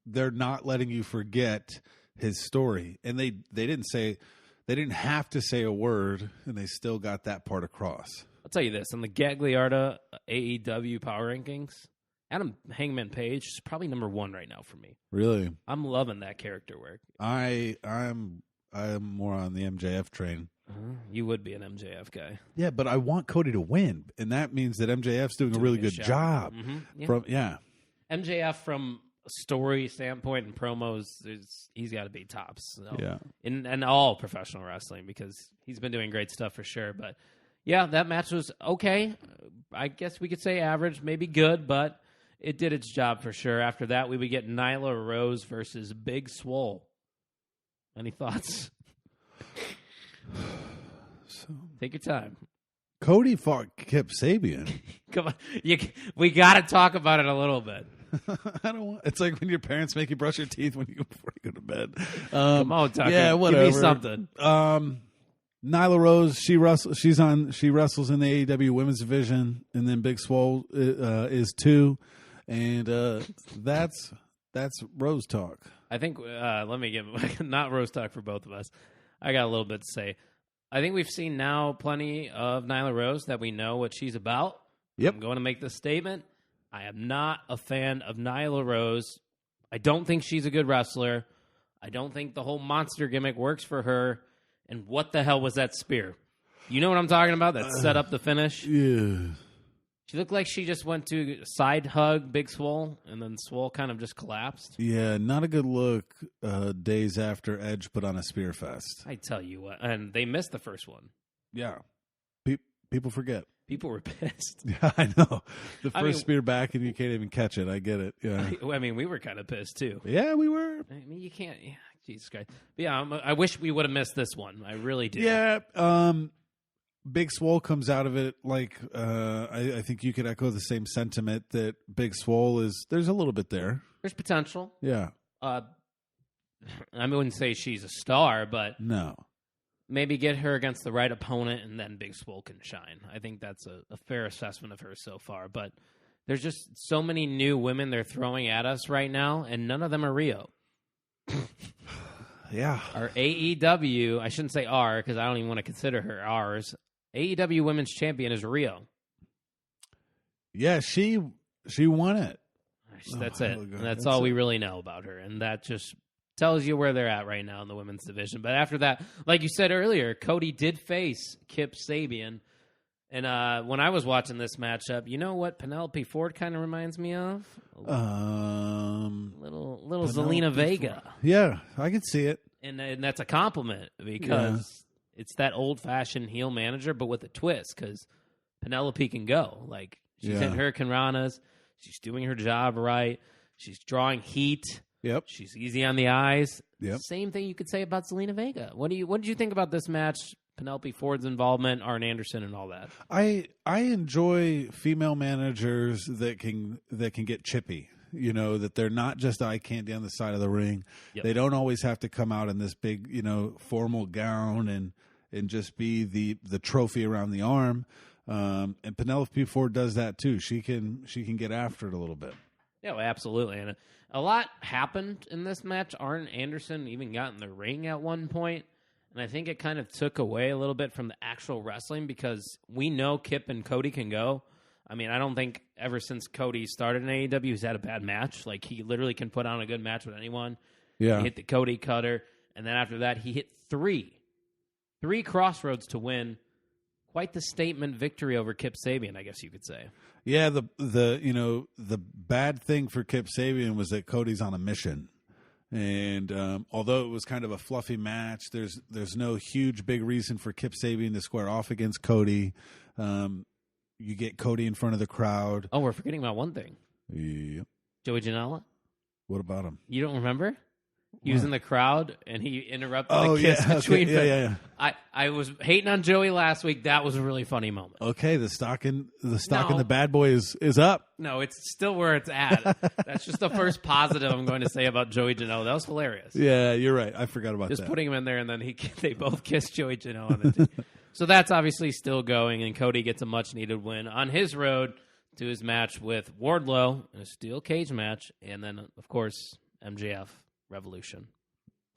Speaker 7: They're not letting you forget his story. And they didn't have to say a word, and they still got that part across.
Speaker 6: I'll tell you this. On the Gagliarda AEW Power Rankings, Adam Hangman Page is probably number 1 right now for me.
Speaker 7: Really?
Speaker 6: I'm loving that character work.
Speaker 7: I'm more on the MJF train.
Speaker 6: You would be an MJF guy.
Speaker 7: Yeah, but I want Cody to win, and that means that MJF's doing a really good job.
Speaker 6: Mm-hmm. Yeah. MJF from a story standpoint and promos, he's got to be tops. So.
Speaker 7: Yeah.
Speaker 6: In all professional wrestling, because he's been doing great stuff for sure. But yeah, that match was okay. I guess we could say average, maybe good, but it did its job for sure. After that, we would get Nyla Rose versus Big Swole. Any thoughts?
Speaker 7: So
Speaker 6: Take your time.
Speaker 7: Cody fought Kip Sabian.
Speaker 6: Come on. We got to talk about it a little bit.
Speaker 7: I don't want. It's like when your parents make you brush your teeth before you go to bed.
Speaker 6: Come on, Tucker.
Speaker 7: Yeah, whatever.
Speaker 6: Give me something.
Speaker 7: Nyla Rose, she wrestles in the AEW Women's Division, and then Big Swole is too, and that's Rose talk.
Speaker 6: I think let me give not Rose talk for both of us. I got a little bit to say. I think we've seen now plenty of Nyla Rose that we know what she's about.
Speaker 7: Yep.
Speaker 6: I'm going to make this statement. I am not a fan of Nyla Rose. I don't think she's a good wrestler. I don't think the whole monster gimmick works for her. And what the hell was that spear? You know what I'm talking about? That set up the finish?
Speaker 7: Yeah.
Speaker 6: She looked like she just went to side hug Big Swole, and then Swole kind of just collapsed.
Speaker 7: Yeah, not a good look days after Edge put on a Spear Fest.
Speaker 6: I tell you what. And they missed the first one.
Speaker 7: Yeah. People forget.
Speaker 6: People were pissed.
Speaker 7: Yeah, I know. The first spear back and you can't even catch it. I get it. Yeah.
Speaker 6: I mean, we were kind of pissed, too.
Speaker 7: Yeah, we were.
Speaker 6: I mean, you can't. Yeah, Jesus Christ. But yeah, I wish we would have missed this one. I really do.
Speaker 7: Yeah. Big Swole comes out of it like I think you could echo the same sentiment that Big Swole is. There's a little bit there.
Speaker 6: There's potential.
Speaker 7: Yeah.
Speaker 6: I wouldn't say she's a star, but
Speaker 7: no.
Speaker 6: Maybe get her against the right opponent, and then Big Swole can shine. I think that's a fair assessment of her so far. But there's just so many new women they're throwing at us right now, and none of them are Rio.
Speaker 7: Yeah.
Speaker 6: Our AEW, I shouldn't say our, because I don't even want to consider her ours. AEW Women's Champion is Rio.
Speaker 7: Yeah, she won it.
Speaker 6: That's it. And that's all we really know about her. And that just tells you where they're at right now in the women's division. But after that, like you said earlier, Cody did face Kip Sabian. And when I was watching this matchup, you know what Penelope Ford kind of reminds me of? Little Zelina Vega.
Speaker 7: Yeah, I could see it.
Speaker 6: And that's a compliment because it's that old-fashioned heel manager, but with a twist because Penelope can go. Like, she's hitting Hurricane Ranas. She's doing her job right. She's drawing heat.
Speaker 7: Yep.
Speaker 6: She's easy on the eyes.
Speaker 7: Yep.
Speaker 6: Same thing you could say about Zelina Vega. What did you think about this match? Penelope Ford's involvement, Arn Anderson, and all that.
Speaker 7: I enjoy female managers that can get chippy. You know, that they're not just eye candy on the side of the ring. Yep. They don't always have to come out in this big, formal gown and just be the trophy around the arm. And Penelope Ford does that too. She can get after it a little bit.
Speaker 6: Yeah, well, absolutely. And a lot happened in this match. Arn Anderson even got in the ring at one point. And I think it kind of took away a little bit from the actual wrestling because we know Kip and Cody can go. I mean, I don't think ever since Cody started in AEW he's had a bad match. Like, he literally can put on a good match with anyone.
Speaker 7: Yeah.
Speaker 6: He hit the Cody cutter. And then after that, he hit three crossroads to win. Quite the statement victory over Kip Sabian, I guess you could say.
Speaker 7: Yeah, the bad thing for Kip Sabian was that Cody's on a mission. And although it was kind of a fluffy match, there's no huge big reason for Kip Sabian to square off against Cody. You get Cody in front of the crowd.
Speaker 6: Oh, we're forgetting about one thing.
Speaker 7: Yep.
Speaker 6: Joey Janela?
Speaker 7: What about him?
Speaker 6: You don't remember? He was in the crowd, and he interrupted the kiss between them.
Speaker 7: Yeah.
Speaker 6: I was hating on Joey last week. That was a really funny moment.
Speaker 7: Okay, the stock in the bad boy is up.
Speaker 6: No, it's still where it's at. That's just the first positive I'm going to say about Joey Janela. That was hilarious.
Speaker 7: Yeah, you're right. I forgot about
Speaker 6: just
Speaker 7: that.
Speaker 6: Putting him in there, and then they both kissed Joey Janela. So that's obviously still going, and Cody gets a much-needed win on his road to his match with Wardlow in a steel cage match, and then, of course, MJF. Revolution.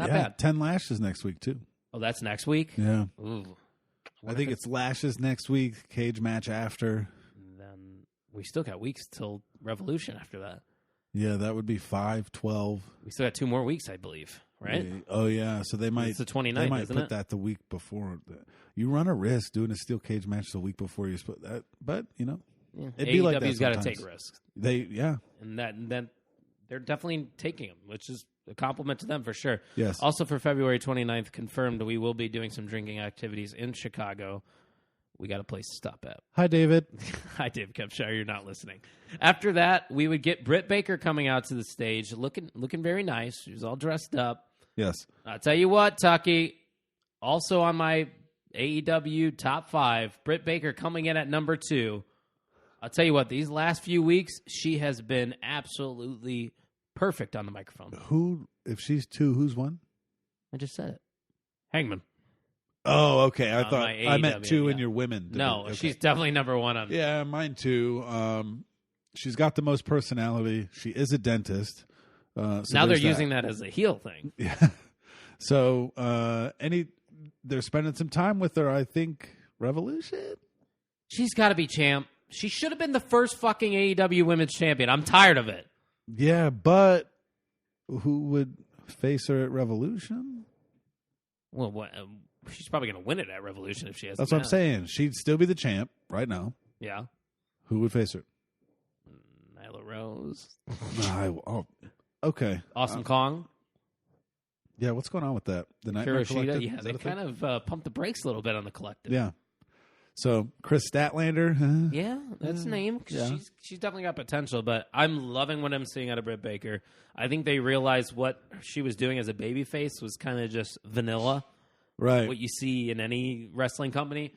Speaker 6: Not bad.
Speaker 7: 10 Lashes next week, too.
Speaker 6: Oh, that's next week?
Speaker 7: Yeah.
Speaker 6: Ooh.
Speaker 7: I think it's Lashes next week, cage match after.
Speaker 6: And then we still got weeks till Revolution after that.
Speaker 7: Yeah, that would be 5/12.
Speaker 6: We still got 2 more weeks, I believe, right?
Speaker 7: Oh, yeah. So they might.
Speaker 6: It's the 29th,
Speaker 7: they might
Speaker 6: isn't
Speaker 7: put
Speaker 6: it?
Speaker 7: that the week before. You run a risk doing a steel cage match the week before you're supposed that. But, it'd be like that.
Speaker 6: AEW's got to take risks.
Speaker 7: And
Speaker 6: that they're definitely taking them, which is a compliment to them for sure.
Speaker 7: Yes.
Speaker 6: Also for February 29th, confirmed we will be doing some drinking activities in Chicago. We got a place to stop at.
Speaker 7: Hi, David.
Speaker 6: Hi, Dave Kepshire. You're not listening. After that, we would get Britt Baker coming out to the stage, looking very nice. She was all dressed up.
Speaker 7: Yes.
Speaker 6: I'll tell you what, Tucky. Also on my AEW top 5. Britt Baker coming in at number 2. I'll tell you what, these last few weeks, she has been absolutely perfect on the microphone.
Speaker 7: Who, if she's 2, who's 1?
Speaker 6: I just said it. Hangman.
Speaker 7: Oh, okay. I
Speaker 6: On
Speaker 7: thought
Speaker 6: my
Speaker 7: I meant
Speaker 6: AEW,
Speaker 7: 2 in
Speaker 6: yeah.
Speaker 7: your women.
Speaker 6: No,
Speaker 7: Okay.
Speaker 6: she's definitely number 1 on.
Speaker 7: Yeah, mine too. She's got the most personality. She is a dentist. So
Speaker 6: now they're
Speaker 7: there's
Speaker 6: using that as a heel thing.
Speaker 7: Yeah. So they're spending some time with her. I think Revolution.
Speaker 6: She's got to be champ. She should have been the first fucking AEW Women's Champion. I'm tired of it.
Speaker 7: Yeah, but who would face her at Revolution?
Speaker 6: Well, she's probably going to win it at Revolution if she has.
Speaker 7: That's
Speaker 6: the
Speaker 7: what I'm
Speaker 6: match.
Speaker 7: saying. She'd still be the champ right now.
Speaker 6: Yeah.
Speaker 7: Who would face her?
Speaker 6: Nyla Rose.
Speaker 7: Okay.
Speaker 6: Awesome Kong.
Speaker 7: Yeah, what's going on with that? The Nightmare
Speaker 6: Kuroshita.
Speaker 7: Collective?
Speaker 6: Yeah,
Speaker 7: Is
Speaker 6: they
Speaker 7: that a thing?
Speaker 6: kind of pumped the brakes a little bit on the collective.
Speaker 7: Yeah. So Chris Statlander.
Speaker 6: Yeah, that's the name.
Speaker 7: Yeah.
Speaker 6: She's definitely got potential, but I'm loving what I'm seeing out of Britt Baker. I think they realized what she was doing as a babyface was kind of just vanilla,
Speaker 7: Right.
Speaker 6: what you see in any wrestling company.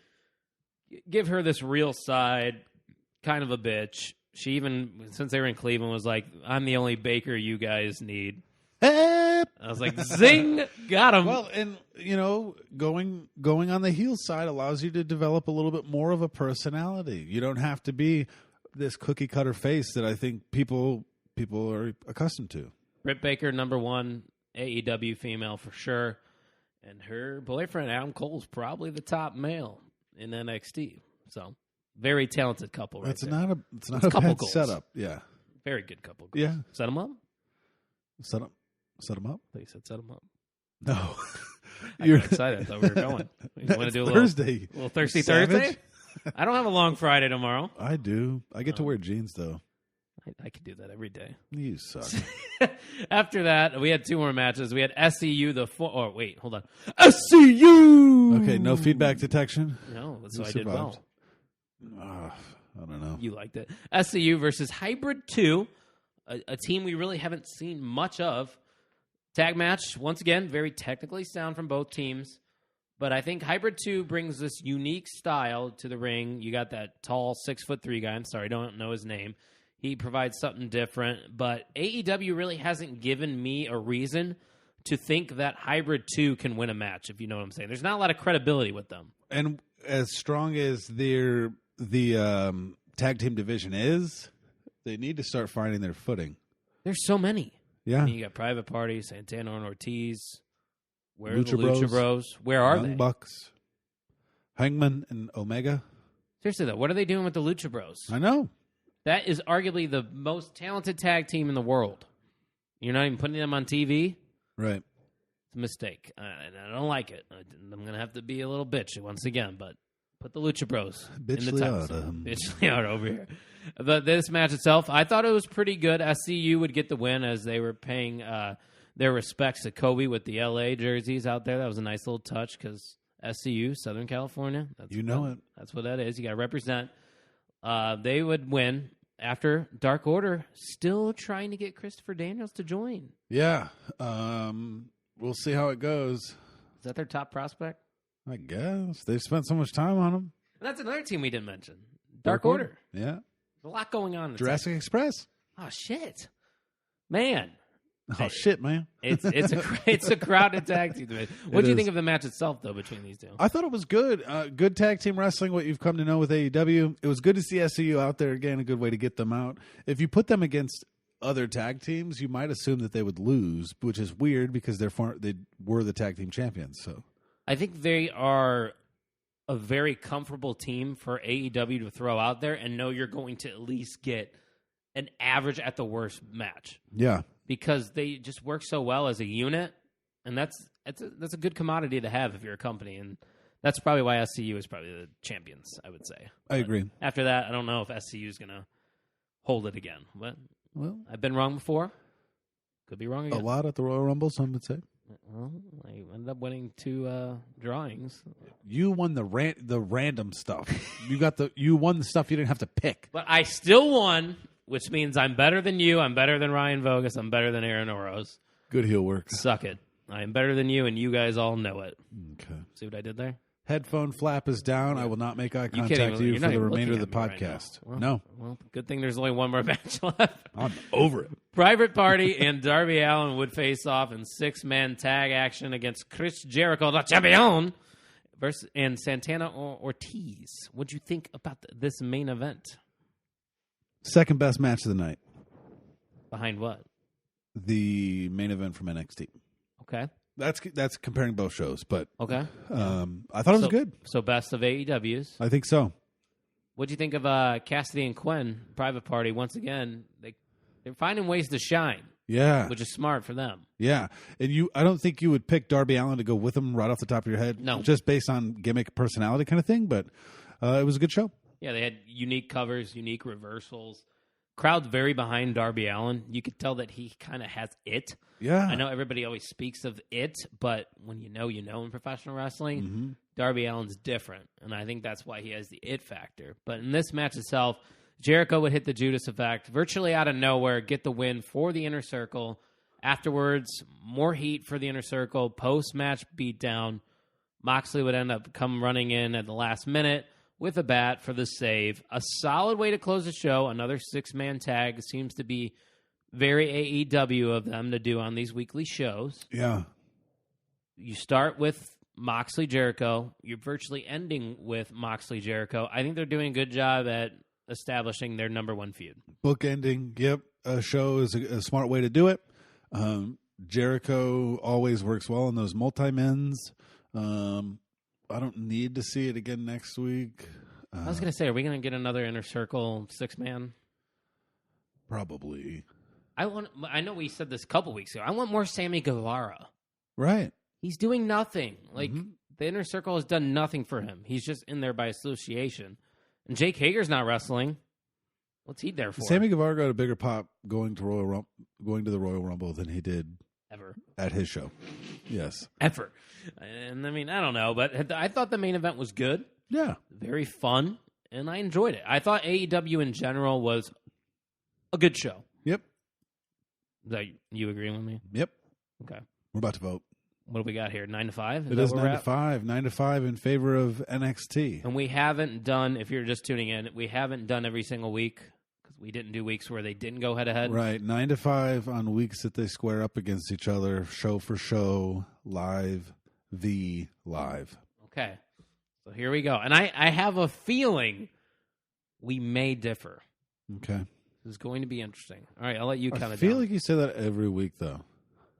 Speaker 6: Give her this real side, kind of a bitch. She even, since they were in Cleveland, was like, I'm the only Baker you guys need. I was like, zing, got him.
Speaker 7: Well, and going on the heel side allows you to develop a little bit more of a personality. You don't have to be this cookie cutter face that I think people are accustomed to.
Speaker 6: Britt Baker, number 1 AEW female for sure. And her boyfriend, Adam Cole's probably the top male in NXT. So, very talented couple right
Speaker 7: It's
Speaker 6: there.
Speaker 7: not a
Speaker 6: couple
Speaker 7: bad
Speaker 6: goals.
Speaker 7: setup. Yeah.
Speaker 6: Very good couple goals.
Speaker 7: Yeah.
Speaker 6: Set them up?
Speaker 7: Set them up?
Speaker 6: I think you said set them up.
Speaker 7: No.
Speaker 6: I got excited. I thought we were going. You want to do a
Speaker 7: Thursday.
Speaker 6: little Thirsty
Speaker 7: Savage.
Speaker 6: Thursday? I don't have a long Friday tomorrow.
Speaker 7: I do. I get to wear jeans though.
Speaker 6: I could do that every day.
Speaker 7: You suck.
Speaker 6: After that, we had 2 more matches. We had SCU, wait, hold on. SCU!
Speaker 7: Okay, no feedback detection.
Speaker 6: No, so
Speaker 7: You
Speaker 6: I did well.
Speaker 7: survived. I don't know.
Speaker 6: You liked it. SCU versus Hybrid 2, a team we really haven't seen much of. Tag match, once again, very technically sound from both teams. But I think Hybrid 2 brings this unique style to the ring. You got that tall 6'3" guy. I'm sorry, I don't know his name. He provides something different. But AEW really hasn't given me a reason to think that Hybrid 2 can win a match, if you know what I'm saying. There's not a lot of credibility with them.
Speaker 7: And as strong as the tag team division is, they need to start finding their footing.
Speaker 6: There's so many.
Speaker 7: Yeah.
Speaker 6: I mean, you got Private Party, Santana and Ortiz. Where are the
Speaker 7: Lucha
Speaker 6: Lucha
Speaker 7: Bros.
Speaker 6: Bros? Where are
Speaker 7: Young
Speaker 6: they?
Speaker 7: Bucks, Hangman, and Omega.
Speaker 6: Seriously, though, what are they doing with the Lucha Bros?
Speaker 7: I know.
Speaker 6: That is arguably the most talented tag team in the world. You're not even putting them on TV?
Speaker 7: Right.
Speaker 6: It's a mistake. And I don't like it. I'm going to have to be a little bitchy once again, but put the Lucha Bros in the
Speaker 7: Bitch
Speaker 6: title.
Speaker 7: Liata.
Speaker 6: Bitch Liata over here. But this match itself, I thought it was pretty good. SCU would get the win as they were paying their respects to Kobe with the LA jerseys out there. That was a nice little touch because SCU, Southern California. That's what that is. You got to represent. They would win after Dark Order still trying to get Christopher Daniels to join.
Speaker 7: Yeah. We'll see how it goes.
Speaker 6: Is that their top prospect?
Speaker 7: I guess. They've spent so much time on him.
Speaker 6: And that's another team we didn't mention. Dark Order.
Speaker 7: Yeah.
Speaker 6: There's a lot going on.
Speaker 7: Jurassic Express.
Speaker 6: Oh, shit. Man.
Speaker 7: Oh, shit, man.
Speaker 6: It's a crowded tag team. What do you think of the match itself, though, between these two?
Speaker 7: I thought it was good. Good tag team wrestling, what you've come to know with AEW. It was good to see SCU out there again, a good way to get them out. If you put them against other tag teams, you might assume that they would lose, which is weird because they were the tag team champions. So
Speaker 6: I think they are a very comfortable team for AEW to throw out there and know you're going to at least get an average at the worst match.
Speaker 7: Yeah.
Speaker 6: Because they just work so well as a unit, and that's a good commodity to have if you're a company, and that's probably why SCU is probably the champions, I would say.
Speaker 7: I agree.
Speaker 6: After that, I don't know if SCU is going to hold it again. But
Speaker 7: Well,
Speaker 6: I've been wrong before. Could be wrong again.
Speaker 7: a lot at the Royal Rumble, some would say.
Speaker 6: Well, I ended up winning 2 drawings.
Speaker 7: You won the random stuff. You won the stuff you didn't have to pick.
Speaker 6: But I still won, which means I'm better than you. I'm better than Ryan Vogus. I'm better than Aaron Oroz.
Speaker 7: Good heel work.
Speaker 6: Suck it. I am better than you, and you guys all know it.
Speaker 7: Okay.
Speaker 6: See what I did there?
Speaker 7: Headphone flap is down. I will not make eye contact with you for the remainder of the podcast.
Speaker 6: Right
Speaker 7: no.
Speaker 6: Well, good thing there's only one more match left.
Speaker 7: I'm over it.
Speaker 6: Private Party and Darby Allin would face off in 6-man tag action against Chris Jericho, the champion, and Santana Ortiz. What'd you think about this main event?
Speaker 7: Second best match of the night.
Speaker 6: Behind what?
Speaker 7: The main event from NXT.
Speaker 6: Okay.
Speaker 7: That's comparing both shows, but
Speaker 6: okay.
Speaker 7: I thought it was good.
Speaker 6: So best of AEW's.
Speaker 7: I think so.
Speaker 6: What'd you think of Cassidy and Quinn, Private Party? Once again, they're finding ways to shine.
Speaker 7: Yeah.
Speaker 6: Which is smart for them.
Speaker 7: Yeah. And I don't think you would pick Darby Allin to go with him right off the top of your head.
Speaker 6: No.
Speaker 7: Just based on gimmick personality kind of thing, but it was a good show.
Speaker 6: Yeah, they had unique covers, unique reversals. Crowd's very behind Darby Allin. You could tell that he kind of has it.
Speaker 7: Yeah.
Speaker 6: I know everybody always speaks of it, but when you know in professional wrestling,
Speaker 7: Mm-hmm.
Speaker 6: Darby Allin's different, and I think that's why he has the it factor. But in this match itself, Jericho would hit the Judas effect, virtually out of nowhere, get the win for the Inner Circle. Afterwards, more heat for the Inner Circle. Post-match beatdown, Moxley would end up come running in at the last minute with a bat for the save. A solid way to close the show. Another 6-man tag seems to be very AEW of them to do on these weekly shows.
Speaker 7: Yeah.
Speaker 6: You start with Moxley Jericho. You're virtually ending with Moxley Jericho. I think they're doing a good job at establishing their number one feud.
Speaker 7: Bookending, yep. A show is a smart way to do it. Jericho always works well in those multi-mens. I don't need to see it again next week.
Speaker 6: I was going to say, are we going to get another Inner Circle 6-man?
Speaker 7: Probably.
Speaker 6: I know we said this a couple weeks ago. I want more Sammy Guevara.
Speaker 7: Right.
Speaker 6: He's doing nothing. Like, the Inner Circle has done nothing for him. He's just in there by association. And Jake Hager's not wrestling. What's he there for?
Speaker 7: Sammy Guevara got a bigger pop going to the Royal Rumble than he did
Speaker 6: ever
Speaker 7: at his show. Yes.
Speaker 6: Ever. And I mean, I don't know, but I thought the main event was good.
Speaker 7: Yeah.
Speaker 6: Very fun, and I enjoyed it. I thought AEW in general was a good show.
Speaker 7: Yep.
Speaker 6: Is that you agreeing with me?
Speaker 7: Yep.
Speaker 6: Okay.
Speaker 7: We're about to vote.
Speaker 6: What do we got here? 9-5?
Speaker 7: It is 9-5. 9-5 in favor of NXT.
Speaker 6: And we haven't done, if you're just tuning in, we haven't done every single week because we didn't do weeks where they didn't go head-to-head.
Speaker 7: Right. 9-5 on weeks that they square up against each other, show for show, live v. live.
Speaker 6: Okay. So here we go. And I have a feeling we may differ.
Speaker 7: Okay.
Speaker 6: This is going to be interesting. All right, I'll let you count it down.
Speaker 7: I feel like you say that every week, though.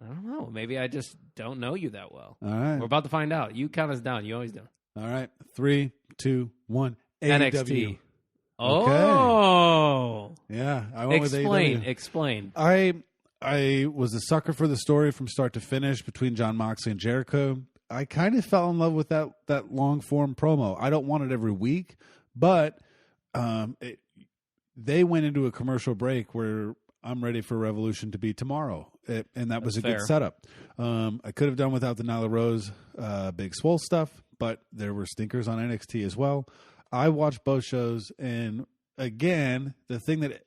Speaker 6: I don't know. Maybe I just don't know you that well.
Speaker 7: All right.
Speaker 6: We're about to find out. You count us down. You always do.
Speaker 7: All right. 3, 2, 1.
Speaker 6: NXT.
Speaker 7: Okay.
Speaker 6: Oh.
Speaker 7: Yeah. I went with AEW.
Speaker 6: Explain.
Speaker 7: I was a sucker for the story from start to finish between Jon Moxley and Jericho. I kind of fell in love with that long form promo. I don't want it every week, but they went into a commercial break where I'm ready for Revolution to be tomorrow, and that was a good setup. I could have done without the Nyla Rose Big Swole stuff, but there were stinkers on NXT as well. I watched both shows, and again, the thing that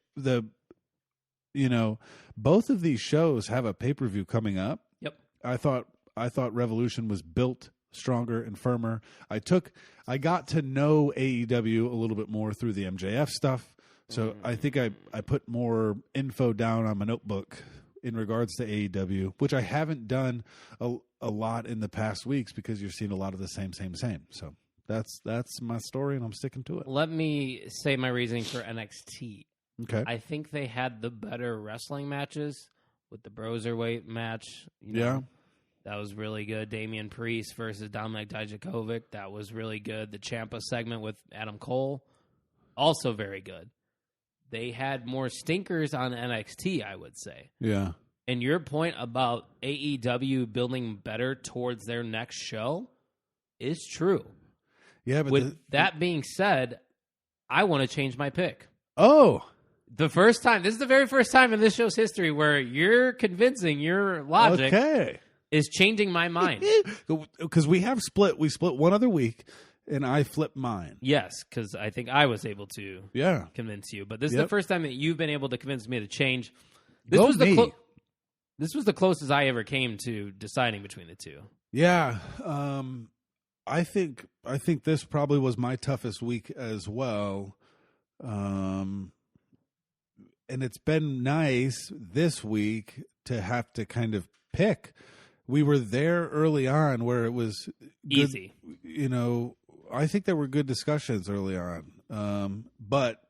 Speaker 7: both of these shows have a pay-per-view coming up.
Speaker 6: Yep.
Speaker 7: I thought Revolution was built stronger and firmer. I got to know AEW a little bit more through the MJF stuff. So I think I put more info down on my notebook in regards to AEW, which I haven't done a lot in the past weeks because you're seeing a lot of the same. So that's my story, and I'm sticking to it.
Speaker 6: Let me say my reasoning for NXT.
Speaker 7: Okay.
Speaker 6: I think they had the better wrestling matches with the Broserweight match.
Speaker 7: Yeah.
Speaker 6: That was really good. Damian Priest versus Dominik Dijakovic. That was really good. The Ciampa segment with Adam Cole, also very good. They had more stinkers on NXT, I would say.
Speaker 7: Yeah.
Speaker 6: And your point about AEW building better towards their next show is true.
Speaker 7: Yeah, but
Speaker 6: with that being said, I want to change my pick.
Speaker 7: Oh.
Speaker 6: This is the very first time in this show's history where you're convincing your logic is changing my mind.
Speaker 7: Because we split one other week, and I flipped mine.
Speaker 6: Yes, because I think I was able to convince you. But this is the first time that you've been able to convince me to change. This was the closest I ever came to deciding between the two.
Speaker 7: Yeah. I think this probably was my toughest week as well. And it's been nice this week to have to kind of pick. We were there early on where it was good,
Speaker 6: easy.
Speaker 7: I think there were good discussions early on. But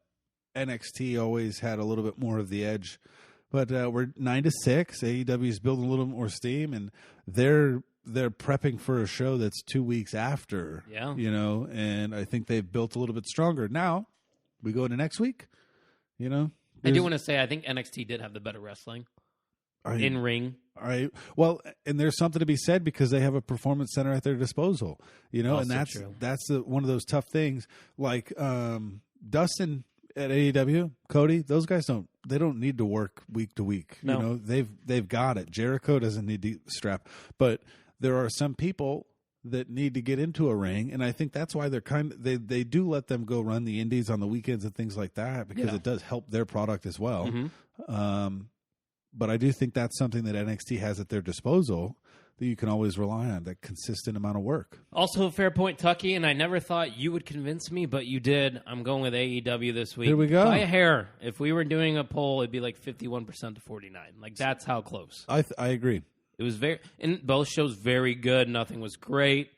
Speaker 7: NXT always had a little bit more of the edge. But we're 9-6. AEW is building a little more steam, and they're prepping for a show that's 2 weeks after.
Speaker 6: Yeah.
Speaker 7: And I think they've built a little bit stronger. Now we go into next week.
Speaker 6: I do want to say I think NXT did have the better wrestling in ring.
Speaker 7: All right. Well, and there's something to be said because they have a performance center at their disposal.
Speaker 6: Also
Speaker 7: and that's
Speaker 6: true.
Speaker 7: That's one of those tough things. Like Dustin at AEW, Cody, those guys don't need to work week to week.
Speaker 6: No.
Speaker 7: They've got it. Jericho doesn't need to strap, but there are some people that need to get into a ring, and I think that's why they're they do let them go run the indies on the weekends and things like that because it does help their product as well.
Speaker 6: Mm-hmm.
Speaker 7: But I do think that's something that NXT has at their disposal that you can always rely on, that consistent amount of work.
Speaker 6: Also, a fair point, Tucky, and I never thought you would convince me, but you did. I'm going with AEW this week.
Speaker 7: Here we go.
Speaker 6: By a hair. If we were doing a poll, it'd be like 51% to 49. Like, that's how close.
Speaker 7: I agree.
Speaker 6: It was and both shows very good. Nothing was great.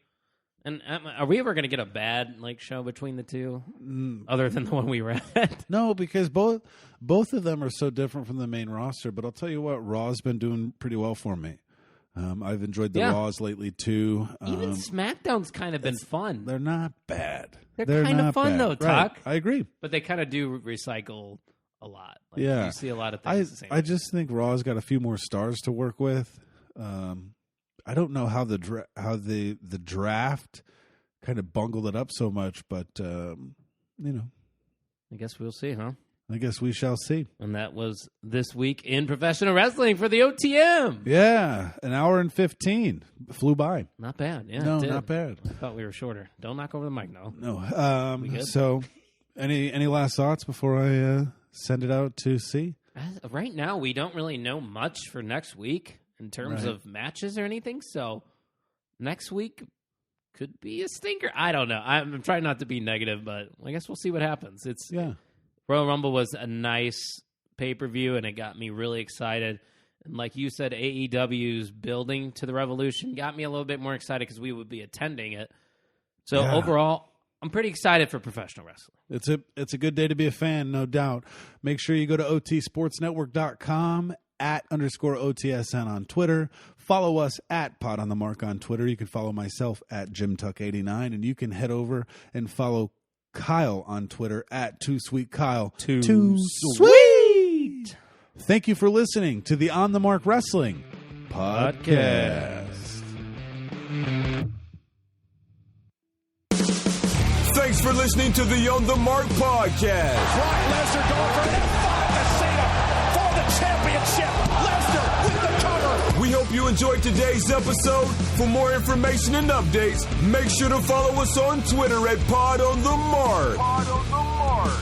Speaker 6: And are we ever going to get a bad show between the two, other than the one we were at?
Speaker 7: No, because both of them are so different from the main roster. But I'll tell you what, Raw's been doing pretty well for me. I've enjoyed the Raws lately too.
Speaker 6: Even SmackDown's kind of been fun.
Speaker 7: They're not bad.
Speaker 6: They're kind of fun though, Tuck.
Speaker 7: Right. I agree.
Speaker 6: But they kind of do recycle a lot.
Speaker 7: Yeah,
Speaker 6: you see a lot of things the same
Speaker 7: I just think Raw's got a few more stars to work with. I don't know how the draft kind of bungled it up so much, but
Speaker 6: I guess we'll see, huh?
Speaker 7: I guess we shall see.
Speaker 6: And that was this week in professional wrestling for the OTM.
Speaker 7: Yeah, an hour and 15 flew by.
Speaker 6: Not bad. Yeah,
Speaker 7: no, not bad.
Speaker 6: I thought we were shorter. Don't knock over the mic, no.
Speaker 7: No. So, any last thoughts before I send it out to see?
Speaker 6: Right now, we don't really know much for next week in terms of matches or anything. So, next week could be a stinker. I don't know. I'm trying not to be negative, but I guess we'll see what happens. Royal Rumble was a nice pay-per-view, and it got me really excited. And like you said, AEW's building to the Revolution got me a little bit more excited because we would be attending it. So overall, I'm pretty excited for professional wrestling.
Speaker 7: It's a good day to be a fan, no doubt. Make sure you go to otsportsnetwork.com @_OTSN on Twitter. Follow us at Pod on the Mark on Twitter. You can follow myself at JimTuck89, and you can head over and follow Kyle on Twitter at TooSweetKyle. Too sweet. Thank you for listening to the On the Mark Wrestling Podcast.
Speaker 1: Thanks for listening to the On the Mark Podcast.
Speaker 2: Brock Lesnar going for an F5 to Cena for the championship. Lesnar with the cover.
Speaker 1: We hope you enjoyed today's episode. For more information and updates, make sure to follow us on Twitter at Pod on the Mark. Pod on the Mark.